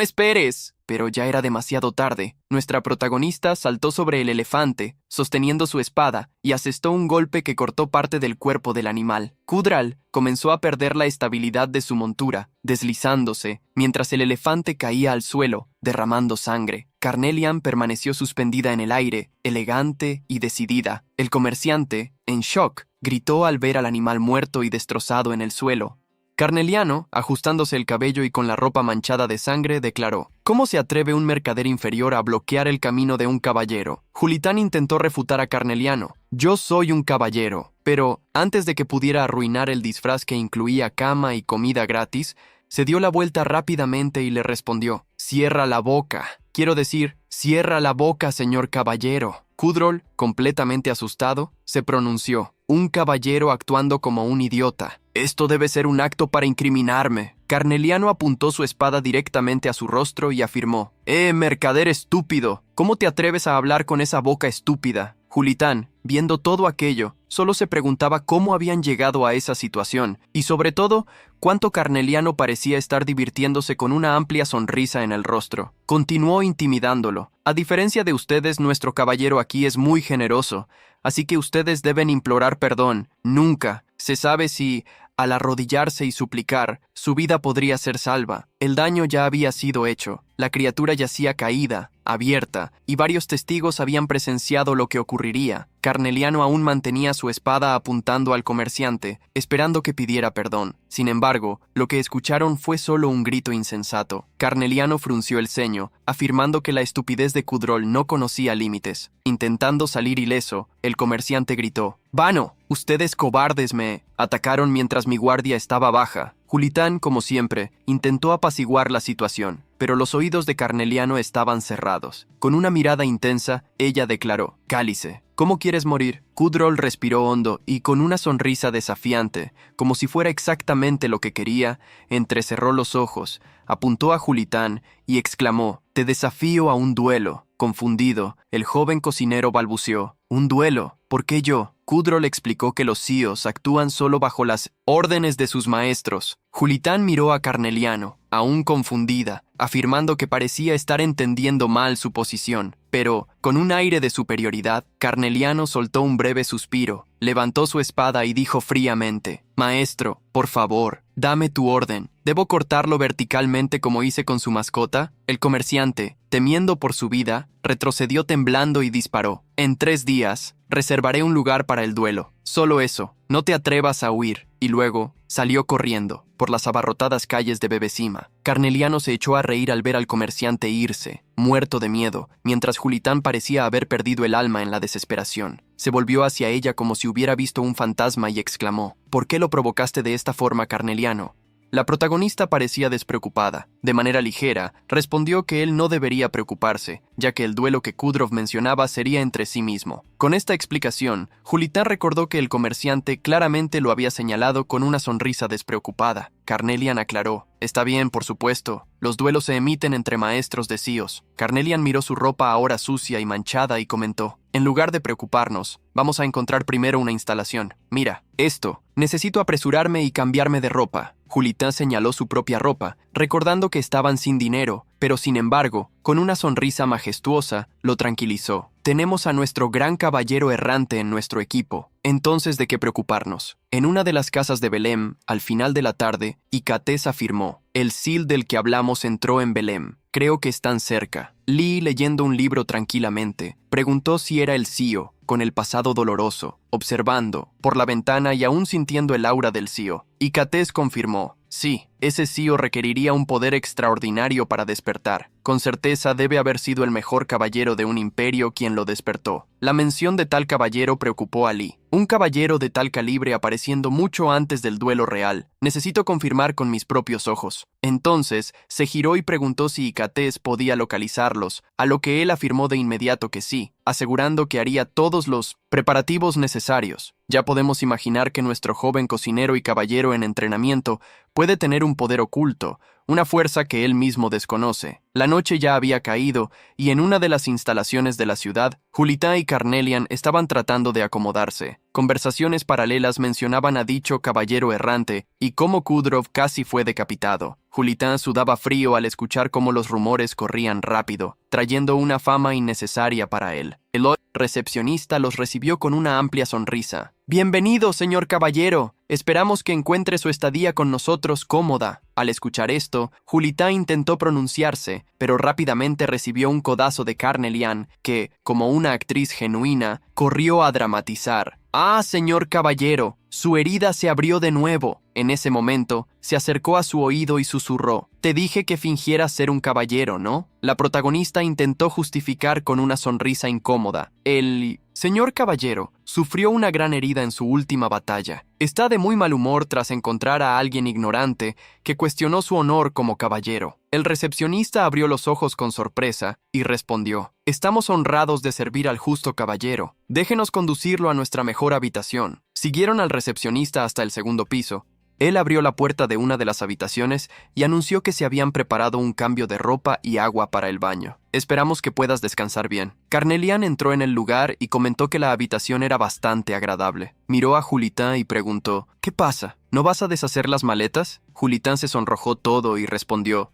esperes!». Pero ya era demasiado tarde. Nuestra protagonista saltó sobre el elefante, sosteniendo su espada, y asestó un golpe que cortó parte del cuerpo del animal. Cudral comenzó a perder la estabilidad de su montura, deslizándose, mientras el elefante caía al suelo, derramando sangre. Carnelian permaneció suspendida en el aire, elegante y decidida. El comerciante, en shock, gritó al ver al animal muerto y destrozado en el suelo. Carneliano, ajustándose el cabello y con la ropa manchada de sangre, declaró: «¿Cómo se atreve un mercader inferior a bloquear el camino de un caballero?». Julitán intentó refutar a Carneliano: «Yo soy un caballero». Pero, antes de que pudiera arruinar el disfraz que incluía cama y comida gratis, se dio la vuelta rápidamente y le respondió: «Cierra la boca. Quiero decir, «Cierra la boca, señor caballero». Kudrol, completamente asustado, se pronunció. «Un caballero actuando como un idiota. Esto debe ser un acto para incriminarme». Carneliano apuntó su espada directamente a su rostro y afirmó: mercader estúpido, ¿cómo te atreves a hablar con esa boca estúpida? Julitán, viendo todo aquello, solo se preguntaba cómo habían llegado a esa situación y, sobre todo, cuánto Carneliano parecía estar divirtiéndose con una amplia sonrisa en el rostro. Continuó intimidándolo. «A diferencia de ustedes, nuestro caballero aquí es muy generoso, así que ustedes deben implorar perdón. Nunca se sabe si, al arrodillarse y suplicar, su vida podría ser salva. El daño ya había sido hecho. La criatura yacía caída, abierta, y varios testigos habían presenciado lo que ocurriría. Carneliano aún mantenía su espada apuntando al comerciante, esperando que pidiera perdón. Sin embargo, lo que escucharon fue solo un grito insensato. Carneliano frunció el ceño, afirmando que la estupidez de Kudrol no conocía límites. Intentando salir ileso, el comerciante gritó: «¡Vano! Ustedes cobardes me atacaron mientras mi guardia estaba baja». Julitán, como siempre, intentó apaciguar la situación, pero los oídos de Carneliano estaban cerrados. Con una mirada intensa, ella declaró: «Cálice, ¿cómo quieres morir?». Kudrol respiró hondo y, con una sonrisa desafiante, como si fuera exactamente lo que quería, entrecerró los ojos, apuntó a Julitán y exclamó: «Te desafío a un duelo». Confundido, el joven cocinero balbuceó: «¿Un duelo? ¿Por qué yo?». Kudrol explicó que los síos actúan solo bajo las órdenes de sus maestros. Julitán miró a Carneliano, aún confundida, afirmando que parecía estar entendiendo mal su posición. Pero, con un aire de superioridad, Carneliano soltó un breve suspiro, levantó su espada y dijo fríamente: «Maestro, por favor, dame tu orden. ¿Debo cortarlo verticalmente como hice con su mascota?». El comerciante, temiendo por su vida, retrocedió temblando y disparó: «En 3 días, reservaré un lugar para el duelo. Solo eso, no te atrevas a huir». Y luego salió corriendo por las abarrotadas calles de Bebesima. Carneliano se echó a reír al ver al comerciante irse, muerto de miedo, mientras Julitán parecía haber perdido el alma en la desesperación. Se volvió hacia ella como si hubiera visto un fantasma y exclamó: «¿Por qué lo provocaste de esta forma, Carneliano?». La protagonista parecía despreocupada. De manera ligera, respondió que él no debería preocuparse, ya que el duelo que Kudrov mencionaba sería entre sí mismo. Con esta explicación, Julitán recordó que el comerciante claramente lo había señalado con una sonrisa despreocupada. Carnelian aclaró: «Está bien, por supuesto. Los duelos se emiten entre maestros de síos». Carnelian miró su ropa ahora sucia y manchada y comentó: «En lugar de preocuparnos, vamos a encontrar primero una instalación. Mira, esto. Necesito apresurarme y cambiarme de ropa». Julitán señaló su propia ropa, recordando que estaban sin dinero, pero sin embargo, con una sonrisa majestuosa, lo tranquilizó. «Tenemos a nuestro gran caballero errante en nuestro equipo. Entonces, ¿de qué preocuparnos?». En una de las casas de Belém, al final de la tarde, Icatés afirmó: «El Sil del que hablamos entró en Belém. Creo que están cerca». Lee, leyendo un libro tranquilamente, preguntó si era el Sio, con el pasado doloroso, observando por la ventana y aún sintiendo el aura del Sio. Icatés confirmó: «Sí, ese Sio requeriría un poder extraordinario para despertar. Con certeza debe haber sido el mejor caballero de un imperio quien lo despertó». La mención de tal caballero preocupó a Lee. «Un caballero de tal calibre apareciendo mucho antes del duelo real. Necesito confirmar con mis propios ojos». Entonces, se giró y preguntó si Icatés podía localizarlos, a lo que él afirmó de inmediato que sí, asegurando que haría todos los preparativos necesarios. Ya podemos imaginar que nuestro joven cocinero y caballero en entrenamiento puede tener un poder oculto, una fuerza que él mismo desconoce. La noche ya había caído, y en una de las instalaciones de la ciudad, Julitán y Carnelian estaban tratando de acomodarse. Conversaciones paralelas mencionaban a dicho caballero errante y cómo Kudrov casi fue decapitado. Julitán sudaba frío al escuchar cómo los rumores corrían rápido, trayendo una fama innecesaria para él. El recepcionista los recibió con una amplia sonrisa. «Bienvenido, señor caballero. Esperamos que encuentre su estadía con nosotros cómoda». Al escuchar esto, Julitán intentó pronunciarse, pero rápidamente recibió un codazo de Carnelian, que, como una actriz genuina, corrió a dramatizar. «Ah, señor caballero, Su herida se abrió de nuevo. En ese momento, se acercó a su oído y susurró: «Te dije que fingieras ser un caballero, ¿no?». La protagonista intentó justificar con una sonrisa incómoda. El señor caballero sufrió una gran herida en su última batalla. Está de muy mal humor tras encontrar a alguien ignorante que cuestionó su honor como caballero. El recepcionista abrió los ojos con sorpresa y respondió: «Estamos honrados de servir al justo caballero. Déjenos conducirlo a nuestra mejor habitación». Siguieron al recepcionista hasta el segundo piso. Él abrió la puerta de una de las habitaciones y anunció que se habían preparado un cambio de ropa y agua para el baño. «Esperamos que puedas descansar bien». Carnelian entró en el lugar y comentó que la habitación era bastante agradable. Miró a Julieta y preguntó: «¿Qué pasa? ¿No vas a deshacer las maletas?». Julieta se sonrojó todo y respondió: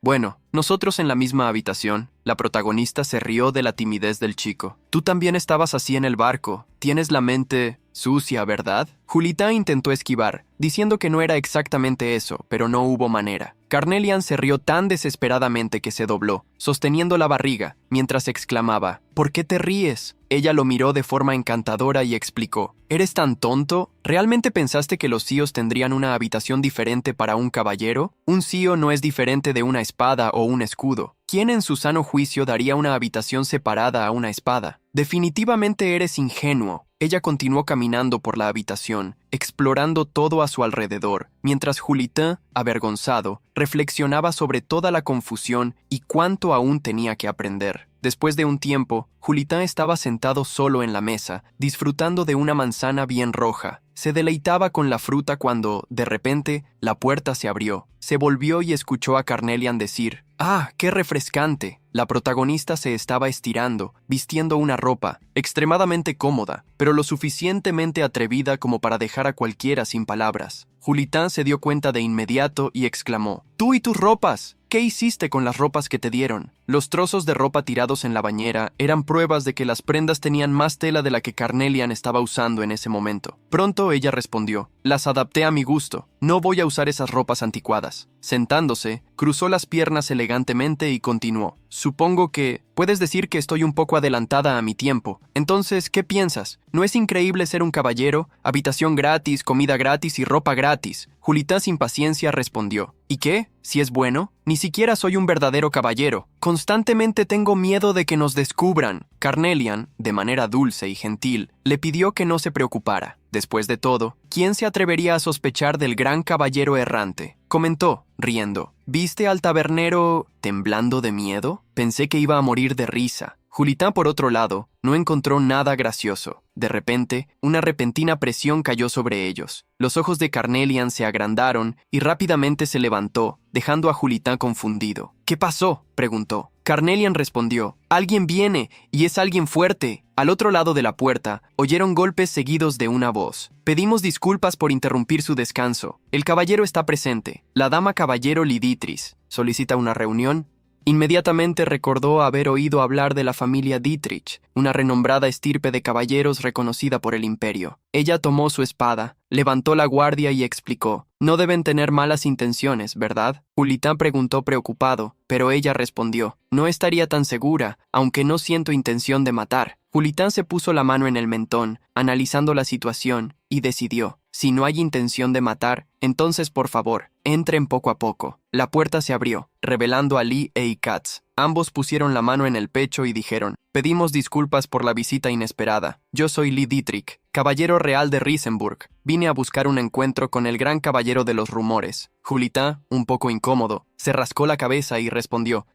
Bueno, nosotros en la misma habitación». La protagonista se rió de la timidez del chico. «Tú también estabas así en el barco. Tienes la mente sucia, ¿verdad?». Julieta intentó esquivar, diciendo que no era exactamente eso, pero no hubo manera. Carnelian se rió tan desesperadamente que se dobló, sosteniendo la barriga, mientras exclamaba: «¿Por qué te ríes?». Ella lo miró de forma encantadora y explicó: «¿Eres tan tonto? ¿Realmente pensaste que los CIOs tendrían una habitación diferente para un caballero? Un CIO no es diferente de una espada o un escudo. ¿Quién en su sano juicio daría una habitación separada a una espada? Definitivamente eres ingenuo». Ella continuó caminando por la habitación, explorando todo a su alrededor, mientras Julieta, avergonzado, reflexionaba sobre toda la confusión y cuánto aún tenía que aprender. Después de un tiempo, Julieta estaba sentado solo en la mesa, disfrutando de una manzana bien roja. Se deleitaba con la fruta cuando, de repente, la puerta se abrió. Se volvió y escuchó a Carnelian decir: «¡Ah, qué refrescante!». La protagonista se estaba estirando, vistiendo una ropa extremadamente cómoda, pero lo suficientemente atrevida como para dejar a cualquiera sin palabras. Julieta se dio cuenta de inmediato y exclamó: «¡Tú y tus ropas! ¿Qué hiciste con las ropas que te dieron?». Los trozos de ropa tirados en la bañera eran pruebas de que las prendas tenían más tela de la que Carnelian estaba usando en ese momento. Pronto ella respondió: «Las adapté a mi gusto. No voy a usar esas ropas anticuadas». Sentándose, cruzó las piernas elegantemente y continuó: «Supongo que puedes decir que estoy un poco adelantada a mi tiempo. Entonces, ¿qué piensas? ¿No es increíble ser un caballero? Habitación gratis, comida gratis y ropa gratis». Julieta sin paciencia respondió: «¿Y qué? ¿Si es bueno? Ni siquiera soy un verdadero caballero. Constantemente tengo miedo de que nos descubran». Carnelian, de manera dulce y gentil, le pidió que no se preocupara. Después de todo, ¿quién se atrevería a sospechar del gran caballero errante? Comentó, riendo: «¿Viste al tabernero temblando de miedo? Pensé que iba a morir de risa». Julieta, por otro lado, no encontró nada gracioso. De repente, una repentina presión cayó sobre ellos. Los ojos de Carnelian se agrandaron y rápidamente se levantó, dejando a Julieta confundido. «¿Qué pasó?», preguntó. Carnelian respondió: «Alguien viene, y es alguien fuerte». Al otro lado de la puerta, oyeron golpes seguidos de una voz. «Pedimos disculpas por interrumpir su descanso. El caballero está presente. La dama caballero Liditris solicita una reunión». Inmediatamente recordó haber oído hablar de la familia Dietrich, una renombrada estirpe de caballeros reconocida por el imperio. Ella tomó su espada, levantó la guardia y explicó: «No deben tener malas intenciones, ¿verdad?». Julieta preguntó preocupado, pero ella respondió: «No estaría tan segura, aunque no siento intención de matar». Julieta se puso la mano en el mentón, analizando la situación, y decidió: «Si no hay intención de matar, entonces por favor, entren poco a poco». La puerta se abrió, revelando a Lee e Katz. Ambos pusieron la mano en el pecho y dijeron: «Pedimos disculpas por la visita inesperada. Yo soy Lee Dietrich, caballero real de Risenburg. Vine a buscar un encuentro con el gran caballero de los rumores». Julieta, un poco incómodo, se rascó la cabeza y respondió: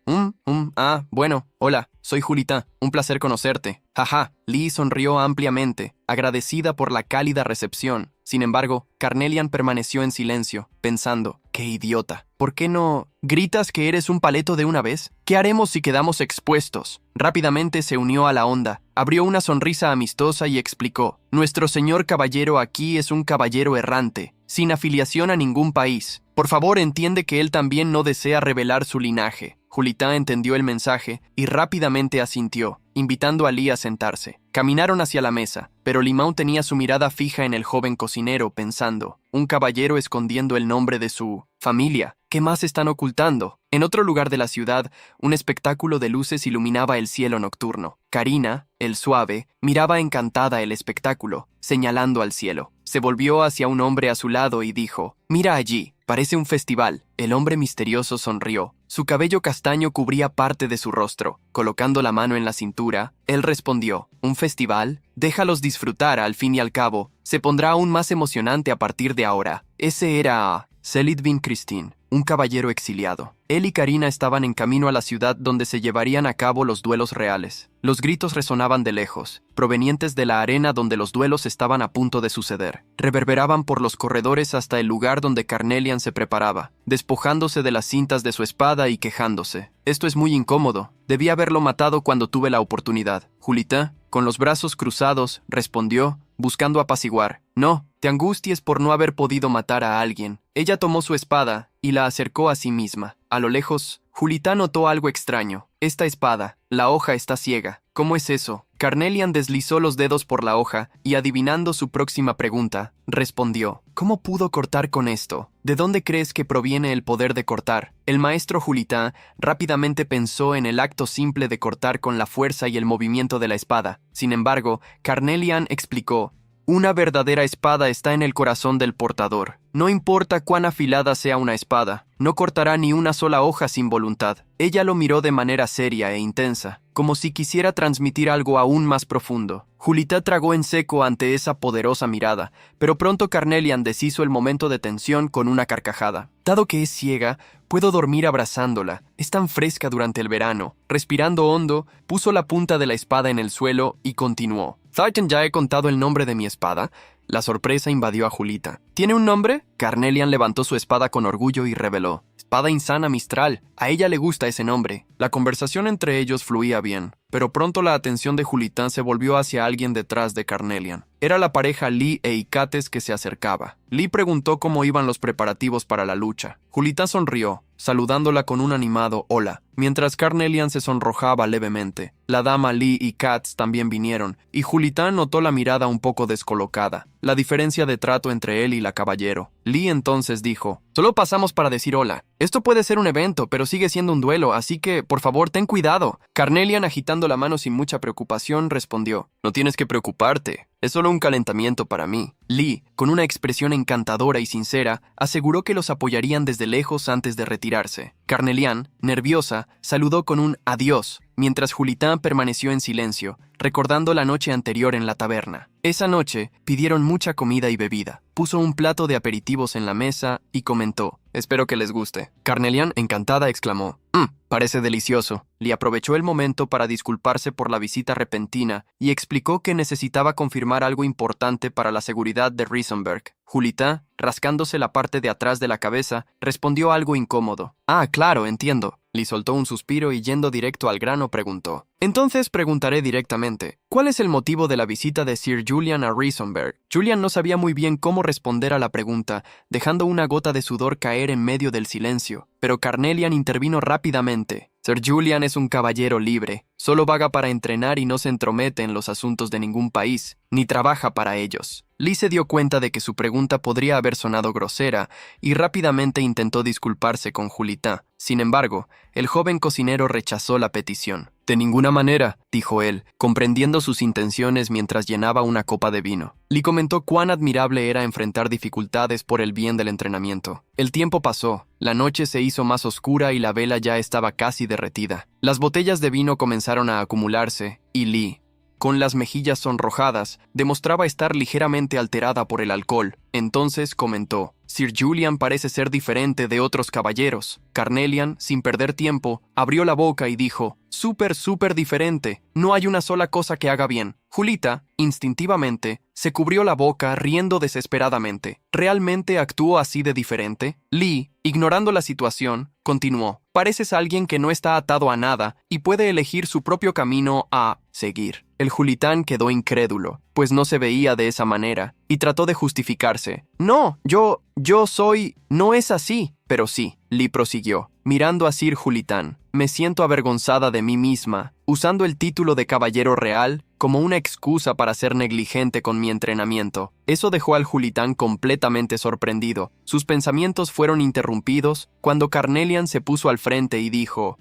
Bueno, hola, soy Julieta, un placer conocerte». Jaja, Lee sonrió ampliamente, agradecida por la cálida recepción. Sin embargo, Carnelian permaneció en silencio, pensando: «Qué idiota. ¿Por qué no gritas que eres un paleto de una vez? ¿Qué haremos si quedamos expuestos?». Rápidamente se unió a la onda, abrió una sonrisa amistosa y explicó: «Nuestro señor caballero aquí es un caballero errante, sin afiliación a ningún país. Por favor, entiende que él también no desea revelar su linaje». Julieta entendió el mensaje y rápidamente asintió, invitando a Lee a sentarse. Caminaron hacia la mesa, pero Limão tenía su mirada fija en el joven cocinero, pensando: «Un caballero escondiendo el nombre de su familia. ¿Qué más están ocultando?». En otro lugar de la ciudad, un espectáculo de luces iluminaba el cielo nocturno. Karina, el suave, miraba encantada el espectáculo, señalando al cielo. Se volvió hacia un hombre a su lado y dijo: «Mira allí, parece un festival». El hombre misterioso sonrió. Su cabello castaño cubría parte de su rostro. Colocando la mano en la cintura, él respondió: «¿Un festival? Déjalos disfrutar, al fin y al cabo. Se pondrá aún más emocionante a partir de ahora». Ese era Selid bin Christine, un caballero exiliado. Él y Karina estaban en camino a la ciudad donde se llevarían a cabo los duelos reales. Los gritos resonaban de lejos, provenientes de la arena donde los duelos estaban a punto de suceder. Reverberaban por los corredores hasta el lugar donde Carnelian se preparaba, despojándose de las cintas de su espada y quejándose: «Esto es muy incómodo. Debí haberlo matado cuando tuve la oportunidad». Julita, con los brazos cruzados, respondió, buscando apaciguar: «No, te angusties por no haber podido matar a alguien». Ella tomó su espada y la acercó a sí misma. A lo lejos, Julita notó algo extraño. «Esta espada, la hoja está ciega. ¿Cómo es eso?». Carnelian deslizó los dedos por la hoja y, adivinando su próxima pregunta, respondió: «¿Cómo pudo cortar con esto? ¿De dónde crees que proviene el poder de cortar?». El maestro Julita rápidamente pensó en el acto simple de cortar con la fuerza y el movimiento de la espada. Sin embargo, Carnelian explicó: «Una verdadera espada está en el corazón del portador. No importa cuán afilada sea una espada, no cortará ni una sola hoja sin voluntad». Ella lo miró de manera seria e intensa, como si quisiera transmitir algo aún más profundo. Julita tragó en seco ante esa poderosa mirada, pero pronto Carnelian deshizo el momento de tensión con una carcajada. «Dado que es ciega, puedo dormir abrazándola. Es tan fresca durante el verano». Respirando hondo, puso la punta de la espada en el suelo y continuó: «Sergeant, ¿ya he contado el nombre de mi espada?». La sorpresa invadió a Julita. «¿Tiene un nombre?». Carnelian levantó su espada con orgullo y reveló: «Espada insana Mistral. A ella le gusta ese nombre». La conversación entre ellos fluía bien, pero pronto la atención de Julita se volvió hacia alguien detrás de Carnelian. Era la pareja Lee e Icates que se acercaba. Lee preguntó cómo iban los preparativos para la lucha. Julita sonrió, saludándola con un animado hola, mientras Carnelian se sonrojaba levemente. La dama Lee y Katz también vinieron, y Julita notó la mirada un poco descolocada, la diferencia de trato entre él y la caballero. Lee entonces dijo: «Solo pasamos para decir hola. Esto puede ser un evento, pero sigue siendo un duelo, así que, por favor, ten cuidado». Carnelian, agitando la mano sin mucha preocupación, respondió: «No tienes que preocuparte. Es solo un calentamiento para mí». Lee, con una expresión encantadora y sincera, aseguró que los apoyarían desde lejos antes de retirarse. Carnelian, nerviosa, saludó con un adiós, mientras Julita permaneció en silencio, recordando la noche anterior en la taberna. Esa noche pidieron mucha comida y bebida. Puso un plato de aperitivos en la mesa y comentó: «Espero que les guste». Carnelian, encantada, exclamó: «Parece delicioso». Lee aprovechó el momento para disculparse por la visita repentina y explicó que necesitaba confirmar algo importante para la seguridad de Risenberg. Julita, rascándose la parte de atrás de la cabeza, respondió algo incómodo: «Ah, claro, entiendo». Lee soltó un suspiro y, yendo directo al grano, preguntó: «Entonces preguntaré directamente, ¿cuál es el motivo de la visita de Sir Julian a Risenberg?». Julian no sabía muy bien cómo responder a la pregunta, dejando una gota de sudor caer en medio del silencio, pero Carnelian intervino rápidamente: «Sir Julian es un caballero libre. Solo vaga para entrenar y no se entromete en los asuntos de ningún país, ni trabaja para ellos». Lee se dio cuenta de que su pregunta podría haber sonado grosera y rápidamente intentó disculparse con Julita. Sin embargo, el joven cocinero rechazó la petición. «De ninguna manera», dijo él, comprendiendo sus intenciones mientras llenaba una copa de vino. Lee comentó cuán admirable era enfrentar dificultades por el bien del entrenamiento. El tiempo pasó, la noche se hizo más oscura y la vela ya estaba casi derretida. Las botellas de vino comenzaron a acumularse y Lee, con las mejillas sonrojadas, demostraba estar ligeramente alterada por el alcohol. Entonces comentó: «Sir Julian parece ser diferente de otros caballeros». Carnelian, sin perder tiempo, abrió la boca y dijo: súper diferente. No hay una sola cosa que haga bien». Julita, instintivamente, se cubrió la boca riendo desesperadamente. ¿Realmente actuó así de diferente? Lee, ignorando la situación, continuó: «Pareces alguien que no está atado a nada y puede elegir su propio camino a seguir». El Julitán quedó incrédulo, pues no se veía de esa manera, y trató de justificarse. «No, yo soy... no es así». «Pero sí», Lee prosiguió, mirando a Sir Julitán. «Me siento avergonzada de mí misma, usando el título de caballero real como una excusa para ser negligente con mi entrenamiento». Eso dejó al Julitán completamente sorprendido. Sus pensamientos fueron interrumpidos cuando Carnelian se puso al frente y dijo: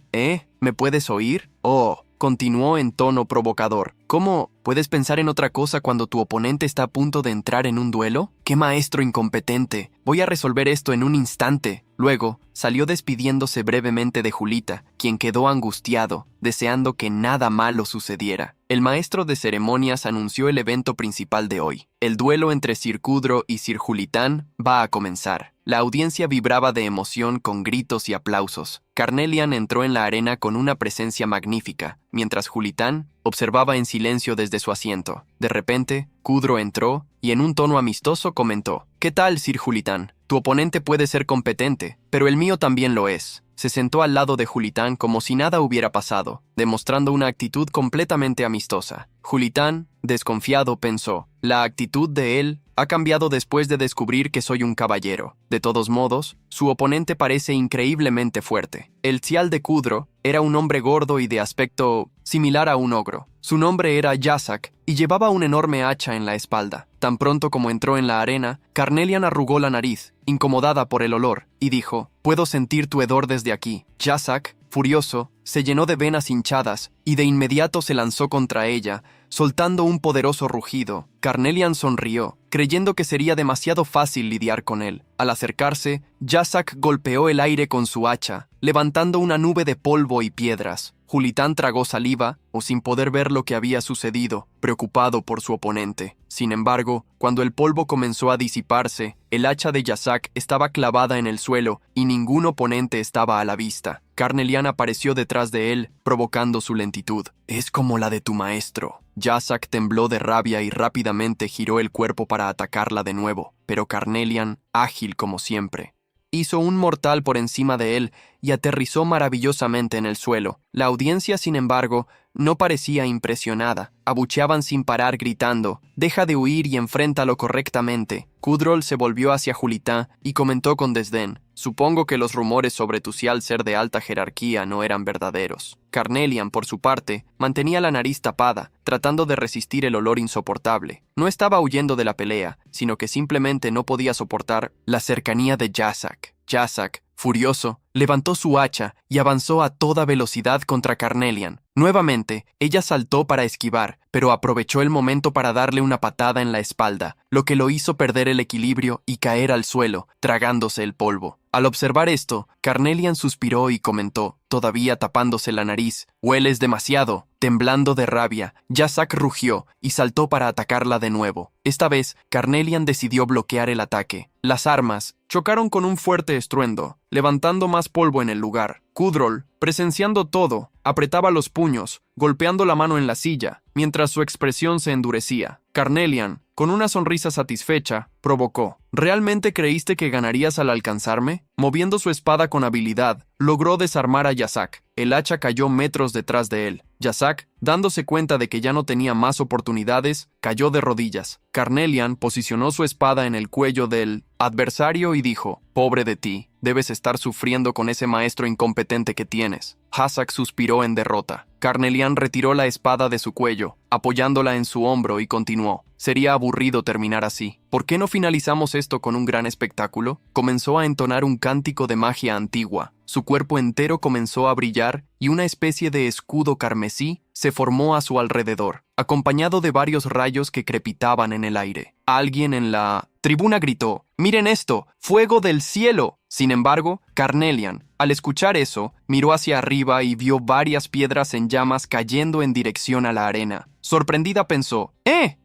«¿Me puedes oír?». «Oh». continuó en tono provocador. ¿Cómo puedes pensar en otra cosa cuando tu oponente está a punto de entrar en un duelo? ¡Qué maestro incompetente! Voy a resolver esto en un instante. Luego, salió despidiéndose brevemente de Julita, quien quedó angustiado, deseando que nada malo sucediera. El maestro de ceremonias anunció el evento principal de hoy. El duelo entre Sir Kudro y Sir Julitán va a comenzar. La audiencia vibraba de emoción con gritos y aplausos. Carnelian entró en la arena con una presencia magnífica, mientras Julitán observaba en silencio desde su asiento. De repente, Kudro entró y en un tono amistoso comentó: «¿Qué tal, Sir Julitán? Tu oponente puede ser competente, pero el mío también lo es». Se sentó al lado de Julitán como si nada hubiera pasado, demostrando una actitud completamente amistosa. Julitán, desconfiado, pensó: «La actitud de él ha cambiado después de descubrir que soy un caballero». De todos modos, su oponente parece increíblemente fuerte. El Xial de Kudro era un hombre gordo y de aspecto similar a un ogro. Su nombre era Yasak y llevaba un enorme hacha en la espalda. Tan pronto como entró en la arena, Carnelian arrugó la nariz, incomodada por el olor, y dijo: «Puedo sentir tu hedor desde aquí». Yasak, furioso, se llenó de venas hinchadas y de inmediato se lanzó contra ella, soltando un poderoso rugido. Carnelian sonrió, creyendo que sería demasiado fácil lidiar con él. Al acercarse, Yasak golpeó el aire con su hacha, levantando una nube de polvo y piedras. Julitán tragó saliva, o sin poder ver lo que había sucedido, preocupado por su oponente. Sin embargo, cuando el polvo comenzó a disiparse, el hacha de Yasak estaba clavada en el suelo y ningún oponente estaba a la vista. Carnelian apareció detrás de él, provocando su lentitud. «Es como la de tu maestro». Yasak tembló de rabia y rápidamente giró el cuerpo para atacarla de nuevo, pero Carnelian, ágil como siempre, hizo un mortal por encima de él y aterrizó maravillosamente en el suelo. La audiencia, sin embargo, no parecía impresionada. Abucheaban sin parar gritando: «Deja de huir y enfréntalo correctamente». Kudrol se volvió hacia Julitán y comentó con desdén: «Supongo que los rumores sobre tu Xial ser de alta jerarquía no eran verdaderos». Carnelian, por su parte, mantenía la nariz tapada, tratando de resistir el olor insoportable. No estaba huyendo de la pelea, sino que simplemente no podía soportar la cercanía de Yasak. Yasak, furioso, levantó su hacha y avanzó a toda velocidad contra Carnelian. Nuevamente, ella saltó para esquivar, pero aprovechó el momento para darle una patada en la espalda, lo que lo hizo perder el equilibrio y caer al suelo, tragándose el polvo. Al observar esto, Carnelian suspiró y comentó, todavía tapándose la nariz: «Hueles demasiado». Temblando de rabia, Yasak rugió y saltó para atacarla de nuevo. Esta vez, Carnelian decidió bloquear el ataque. Las armas chocaron con un fuerte estruendo, levantando más polvo en el lugar. Kudrol, presenciando todo, apretaba los puños, golpeando la mano en la silla, mientras su expresión se endurecía. Carnelian, con una sonrisa satisfecha, provocó: «¿Realmente creíste que ganarías al alcanzarme?». Moviendo su espada con habilidad, logró desarmar a Yasak. El hacha cayó metros detrás de él. Yasak, dándose cuenta de que ya no tenía más oportunidades, cayó de rodillas. Carnelian posicionó su espada en el cuello del adversario y dijo: «Pobre de ti, debes estar sufriendo con ese maestro incompetente que tienes». Yasak suspiró en derrota. Carnelian retiró la espada de su cuello, apoyándola en su hombro, y continuó: «Sería aburrido terminar así. ¿Por qué no finalizamos esto con un gran espectáculo?». Comenzó a entonar un cántico de magia antigua. Su cuerpo entero comenzó a brillar y una especie de escudo carmesí se formó a su alrededor, acompañado de varios rayos que crepitaban en el aire. Alguien en la tribuna gritó: «¡Miren esto! ¡Fuego del cielo!». Sin embargo, Carnelian, al escuchar eso, miró hacia arriba y vio varias piedras en llamas cayendo en dirección a la arena. Sorprendida pensó: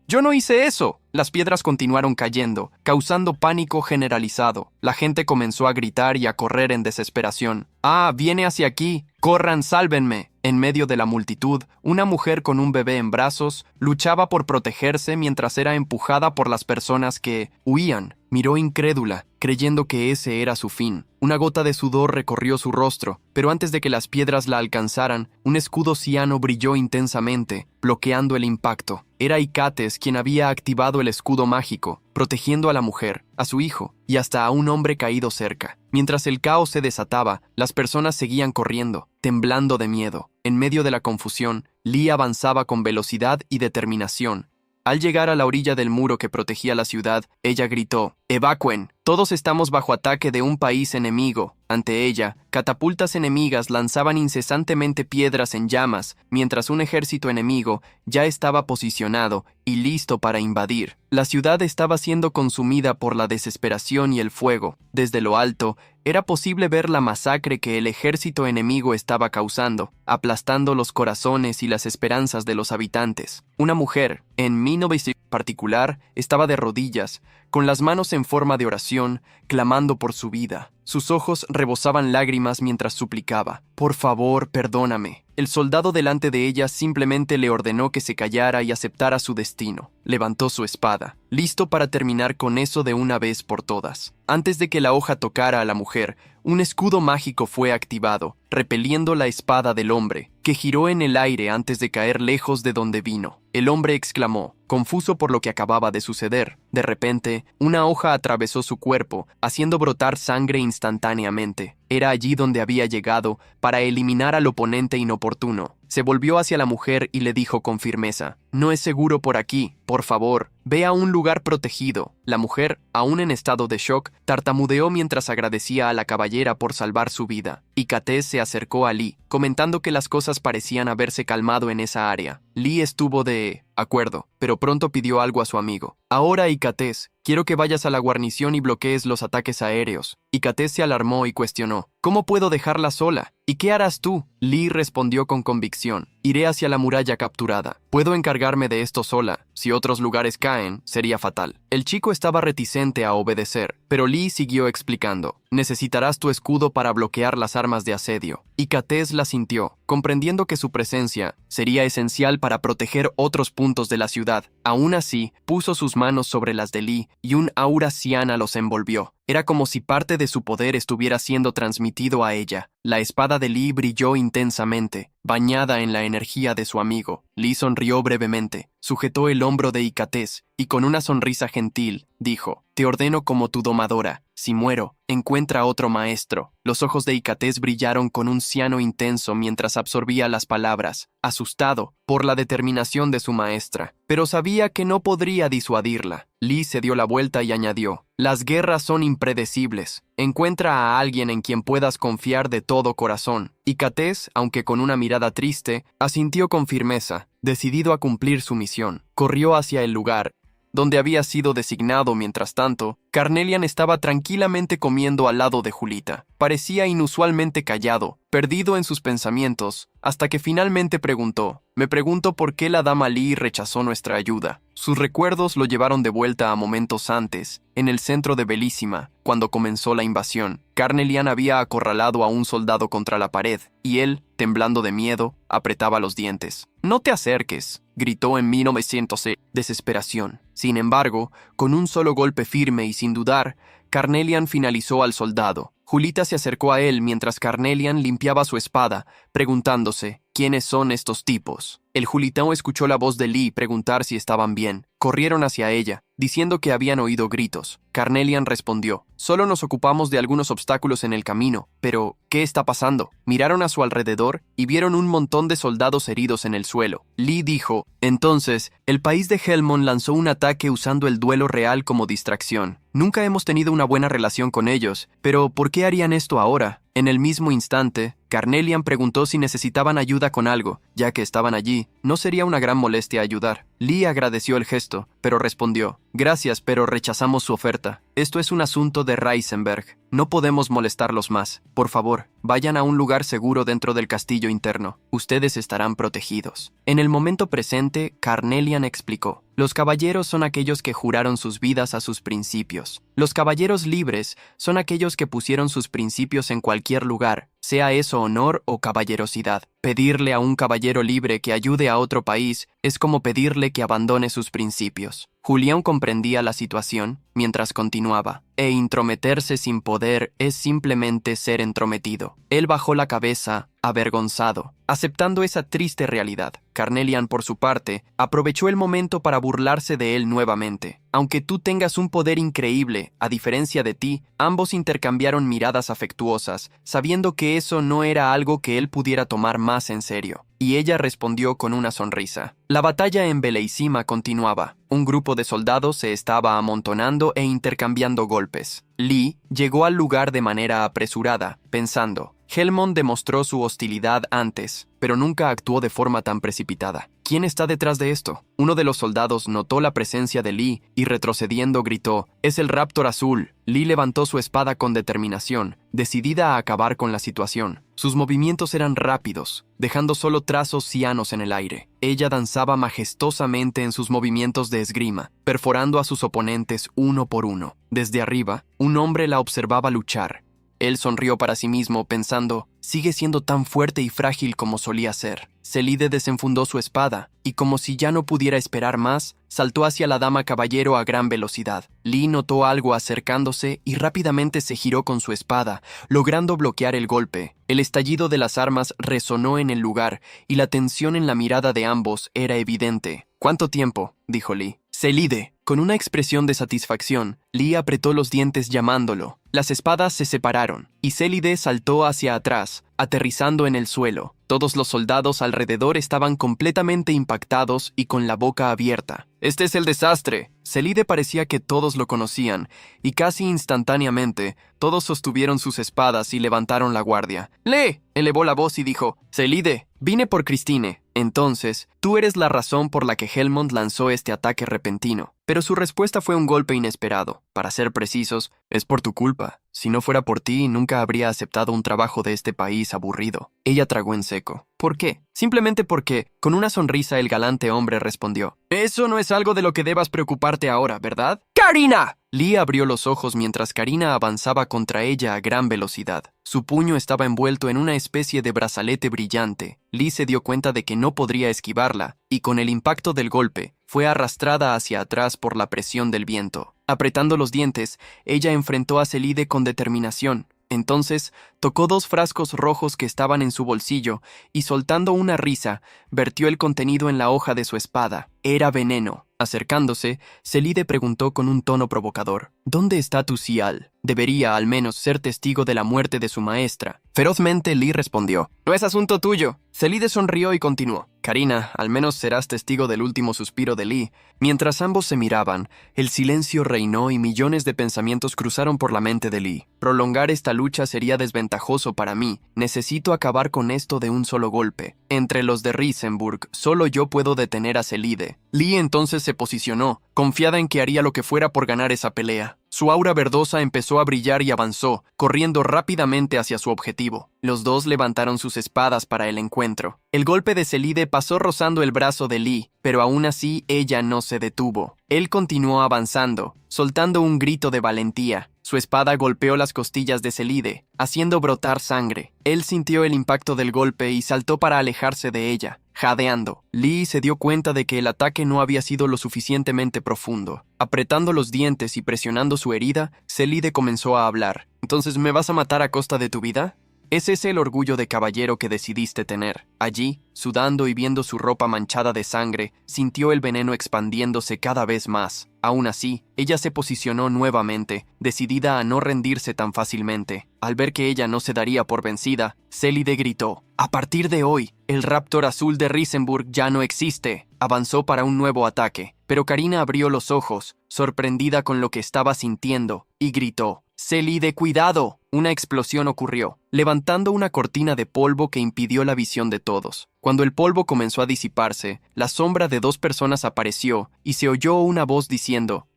«¡Yo no hice eso!». Las piedras continuaron cayendo, causando pánico generalizado. La gente comenzó a gritar y a correr en desesperación. «¡Ah, viene hacia aquí! ¡Corran, sálvenme!». En medio de la multitud, una mujer con un bebé en brazos luchaba por protegerse mientras era empujada por las personas que huían. Miró incrédula, creyendo que ese era su fin. Una gota de sudor recorrió su rostro, pero antes de que las piedras la alcanzaran, un escudo ciano brilló intensamente, bloqueando el impacto. Era Icates quien había activado el escudo mágico, protegiendo a la mujer, a su hijo y hasta a un hombre caído cerca. Mientras el caos se desataba, las personas seguían corriendo, temblando de miedo. En medio de la confusión, Lee avanzaba con velocidad y determinación, Al llegar a la orilla del muro que protegía la ciudad, ella gritó: «¡Evacuen! Todos estamos bajo ataque de un país enemigo». Ante ella, catapultas enemigas lanzaban incesantemente piedras en llamas, mientras un ejército enemigo ya estaba posicionado y listo para invadir. La ciudad estaba siendo consumida por la desesperación y el fuego. Desde lo alto, era posible ver la masacre que el ejército enemigo estaba causando, aplastando los corazones y las esperanzas de los habitantes. Una mujer, en 1900 particular, estaba de rodillas, con las manos en forma de oración, clamando por su vida. Sus ojos rebosaban lágrimas mientras suplicaba: «Por favor, perdóname». El soldado delante de ella simplemente le ordenó que se callara y aceptara su destino. Levantó su espada, listo para terminar con eso de una vez por todas. Antes de que la hoja tocara a la mujer, un escudo mágico fue activado, repeliendo la espada del hombre, que giró en el aire antes de caer lejos de donde vino. El hombre exclamó, confuso por lo que acababa de suceder. De repente, una hoja atravesó su cuerpo, haciendo brotar sangre instantáneamente. Era allí donde había llegado para eliminar al oponente inoportuno. Se volvió hacia la mujer y le dijo con firmeza: «No es seguro por aquí, por favor, ve a un lugar protegido». La mujer, aún en estado de shock, tartamudeó mientras agradecía a la caballera por salvar su vida. Hikates se acercó a Lee, comentando que las cosas parecían haberse calmado en esa área. Lee estuvo de acuerdo, pero pronto pidió algo a su amigo. «Ahora, Hikates, quiero que vayas a la guarnición y bloquees los ataques aéreos». Hikates se alarmó y cuestionó: «¿Cómo puedo dejarla sola? ¿Y qué harás tú?». Lee respondió con convicción: «Iré hacia la muralla capturada. Puedo encargarme de esto sola. Si otros lugares caen, sería fatal». El chico estaba reticente a obedecer, pero Lee siguió explicando: «Necesitarás tu escudo para bloquear las armas de asedio». Hikates la sintió, comprendiendo que su presencia sería esencial para proteger otros puntos de la ciudad. Aún así, puso sus manos sobre las de Lee y un aura ciana los envolvió. Era como si parte de su poder estuviera siendo transmitido a ella. La espada de Lee brilló intensamente, bañada en la energía de su amigo. Lee sonrió brevemente, sujetó el hombro de Hikates y con una sonrisa gentil, dijo: «Te ordeno como tu domadora. Si muero, encuentra otro maestro». Los ojos de Hikates brillaron con un ciano intenso mientras absorbía las palabras, asustado por la determinación de su maestra, pero sabía que no podría disuadirla. Lee se dio la vuelta y añadió: «Las guerras son impredecibles. Encuentra a alguien en quien puedas confiar de todo corazón». Hikates, aunque con una mirada triste, asintió con firmeza, decidido a cumplir su misión. Corrió hacia el lugar donde había sido designado. Mientras tanto, Carnelian estaba tranquilamente comiendo al lado de Julita. Parecía inusualmente callado, perdido en sus pensamientos, hasta que finalmente preguntó: «Me pregunto por qué la dama Lee rechazó nuestra ayuda». Sus recuerdos lo llevaron de vuelta a momentos antes, en el centro de Belísima, cuando comenzó la invasión. Carnelian había acorralado a un soldado contra la pared, y él, temblando de miedo, apretaba los dientes. «No te acerques», gritó en 1900 desesperación. Sin embargo, con un solo golpe firme y sin dudar, Carnelian finalizó al soldado. Julita se acercó a él mientras Carnelian limpiaba su espada, preguntándose: «¿Quiénes son estos tipos?». El julitano escuchó la voz de Lee preguntar si estaban bien. Corrieron hacia ella, diciendo que habían oído gritos. Carnelian respondió: «Solo nos ocupamos de algunos obstáculos en el camino. Pero, ¿qué está pasando?». Miraron a su alrededor y vieron un montón de soldados heridos en el suelo. Lee dijo: «Entonces, el país de Helmond lanzó un ataque usando el duelo real como distracción. Nunca hemos tenido una buena relación con ellos, pero ¿por qué harían esto ahora?». En el mismo instante, Carnelian preguntó si necesitaban ayuda con algo. Ya que estaban allí, no sería una gran molestia ayudar. Lee agradeció el gesto, pero respondió: «Gracias, pero rechazamos su oferta. Esto es un asunto de Reisenberg. No podemos molestarlos más. Por favor, vayan a un lugar seguro dentro del castillo interno. Ustedes estarán protegidos». En el momento presente, Carnelian explicó: «Los caballeros son aquellos que juraron sus vidas a sus principios. Los caballeros libres son aquellos que pusieron sus principios en cualquier lugar, sea eso honor o caballerosidad. Pedirle a un caballero libre que ayude a otro país es como pedirle que abandone sus principios». Julián comprendía la situación mientras continuaba: «E intrometerse sin poder es simplemente ser entrometido». Él bajó la cabeza, avergonzado, aceptando esa triste realidad. Carnelian, por su parte, aprovechó el momento para burlarse de él nuevamente. Aunque tú tengas un poder increíble, a diferencia de ti, ambos intercambiaron miradas afectuosas, sabiendo que eso no era algo que él pudiera tomar más en serio. Y ella respondió con una sonrisa. La batalla en Beleisima continuaba. Un grupo de soldados se estaba amontonando e intercambiando golpes. Lee llegó al lugar de manera apresurada, pensando: Helmond demostró su hostilidad antes, pero nunca actuó de forma tan precipitada. ¿Quién está detrás de esto? Uno de los soldados notó la presencia de Lee y retrocediendo gritó: «¡Es el Raptor Azul!». Lee levantó su espada con determinación, decidida a acabar con la situación. Sus movimientos eran rápidos, dejando solo trazos cianos en el aire. Ella danzaba majestuosamente en sus movimientos de esgrima, perforando a sus oponentes uno por uno. Desde arriba, un hombre la observaba luchar. Él sonrió para sí mismo, pensando: «Sigue siendo tan fuerte y frágil como solía ser». Selide desenfundó su espada, y como si ya no pudiera esperar más, saltó hacia la dama caballero a gran velocidad. Lee notó algo acercándose y rápidamente se giró con su espada, logrando bloquear el golpe. El estallido de las armas resonó en el lugar, y la tensión en la mirada de ambos era evidente. «¿Cuánto tiempo?», dijo Lee. «Selide». Con una expresión de satisfacción, Lee apretó los dientes llamándolo. Las espadas se separaron, y Selide saltó hacia atrás, aterrizando en el suelo. Todos los soldados alrededor estaban completamente impactados y con la boca abierta. «Este es el desastre». Selide parecía que todos lo conocían, y casi instantáneamente, todos sostuvieron sus espadas y levantaron la guardia. «Lee», elevó la voz y dijo: «Selide, vine por Christine». «Entonces, tú eres la razón por la que Helmond lanzó este ataque repentino». Pero su respuesta fue un golpe inesperado. Para ser precisos, «Es por tu culpa. Si no fuera por ti, nunca habría aceptado un trabajo de este país aburrido». Ella tragó en seco. «¿Por qué?». «Simplemente porque», con una sonrisa, el galante hombre respondió: «Eso no es algo de lo que debas preocuparte ahora, ¿verdad?». «¡Karina!». Lee abrió los ojos mientras Karina avanzaba contra ella a gran velocidad. Su puño estaba envuelto en una especie de brazalete brillante. Lee se dio cuenta de que no podría esquivarla, y con el impacto del golpe, fue arrastrada hacia atrás por la presión del viento. Apretando los dientes, ella enfrentó a Selide con determinación. Entonces, tocó 2 frascos rojos que estaban en su bolsillo y, soltando una risa, vertió el contenido en la hoja de su espada. Era veneno. Acercándose, Selide preguntó con un tono provocador: «¿Dónde está tu Sial? Debería, al menos, ser testigo de la muerte de su maestra». Ferozmente, Lee respondió: «No es asunto tuyo». Selide sonrió y continuó: «Karina, al menos serás testigo del último suspiro de Lee». Mientras ambos se miraban, el silencio reinó y millones de pensamientos cruzaron por la mente de Lee. «Prolongar esta lucha sería desventajoso para mí. Necesito acabar con esto de un solo golpe. Entre los de Risenburg, solo yo puedo detener a Selide». Lee entonces se posicionó, confiada en que haría lo que fuera por ganar esa pelea. Su aura verdosa empezó a brillar y avanzó, corriendo rápidamente hacia su objetivo. Los dos levantaron sus espadas para el encuentro. El golpe de Selide pasó rozando el brazo de Lee, pero aún así ella no se detuvo. Él continuó avanzando, soltando un grito de valentía. Su espada golpeó las costillas de Selide, haciendo brotar sangre. Él sintió el impacto del golpe y saltó para alejarse de ella, jadeando. Lee se dio cuenta de que el ataque no había sido lo suficientemente profundo. Apretando los dientes y presionando su herida, Selide comenzó a hablar. «¿Entonces me vas a matar a costa de tu vida?». ¿Es ese el orgullo de caballero que decidiste tener? Allí, sudando y viendo su ropa manchada de sangre, sintió el veneno expandiéndose cada vez más. Aún así, ella se posicionó nuevamente, decidida a no rendirse tan fácilmente. Al ver que ella no se daría por vencida, Selide gritó: «A partir de hoy, el Raptor Azul de Risenburg ya no existe». Avanzó para un nuevo ataque, pero Karina abrió los ojos, sorprendida con lo que estaba sintiendo, y gritó: «Selide, cuidado». Una explosión ocurrió, levantando una cortina de polvo que impidió la visión de todos. Cuando el polvo comenzó a disiparse, la sombra de 2 personas apareció y se oyó una voz diciendo: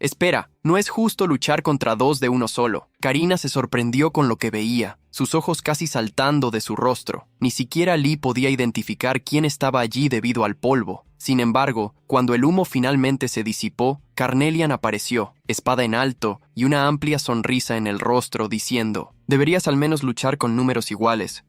espera, no es justo luchar contra 2 de uno solo». Karina se sorprendió con lo que veía, sus ojos casi saltando de su rostro. Ni siquiera Lee podía identificar quién estaba allí debido al polvo. Sin embargo, cuando el humo finalmente se disipó, Carnelian apareció, espada en alto y una amplia sonrisa en el rostro, diciendo: «Deberías al menos luchar con números iguales.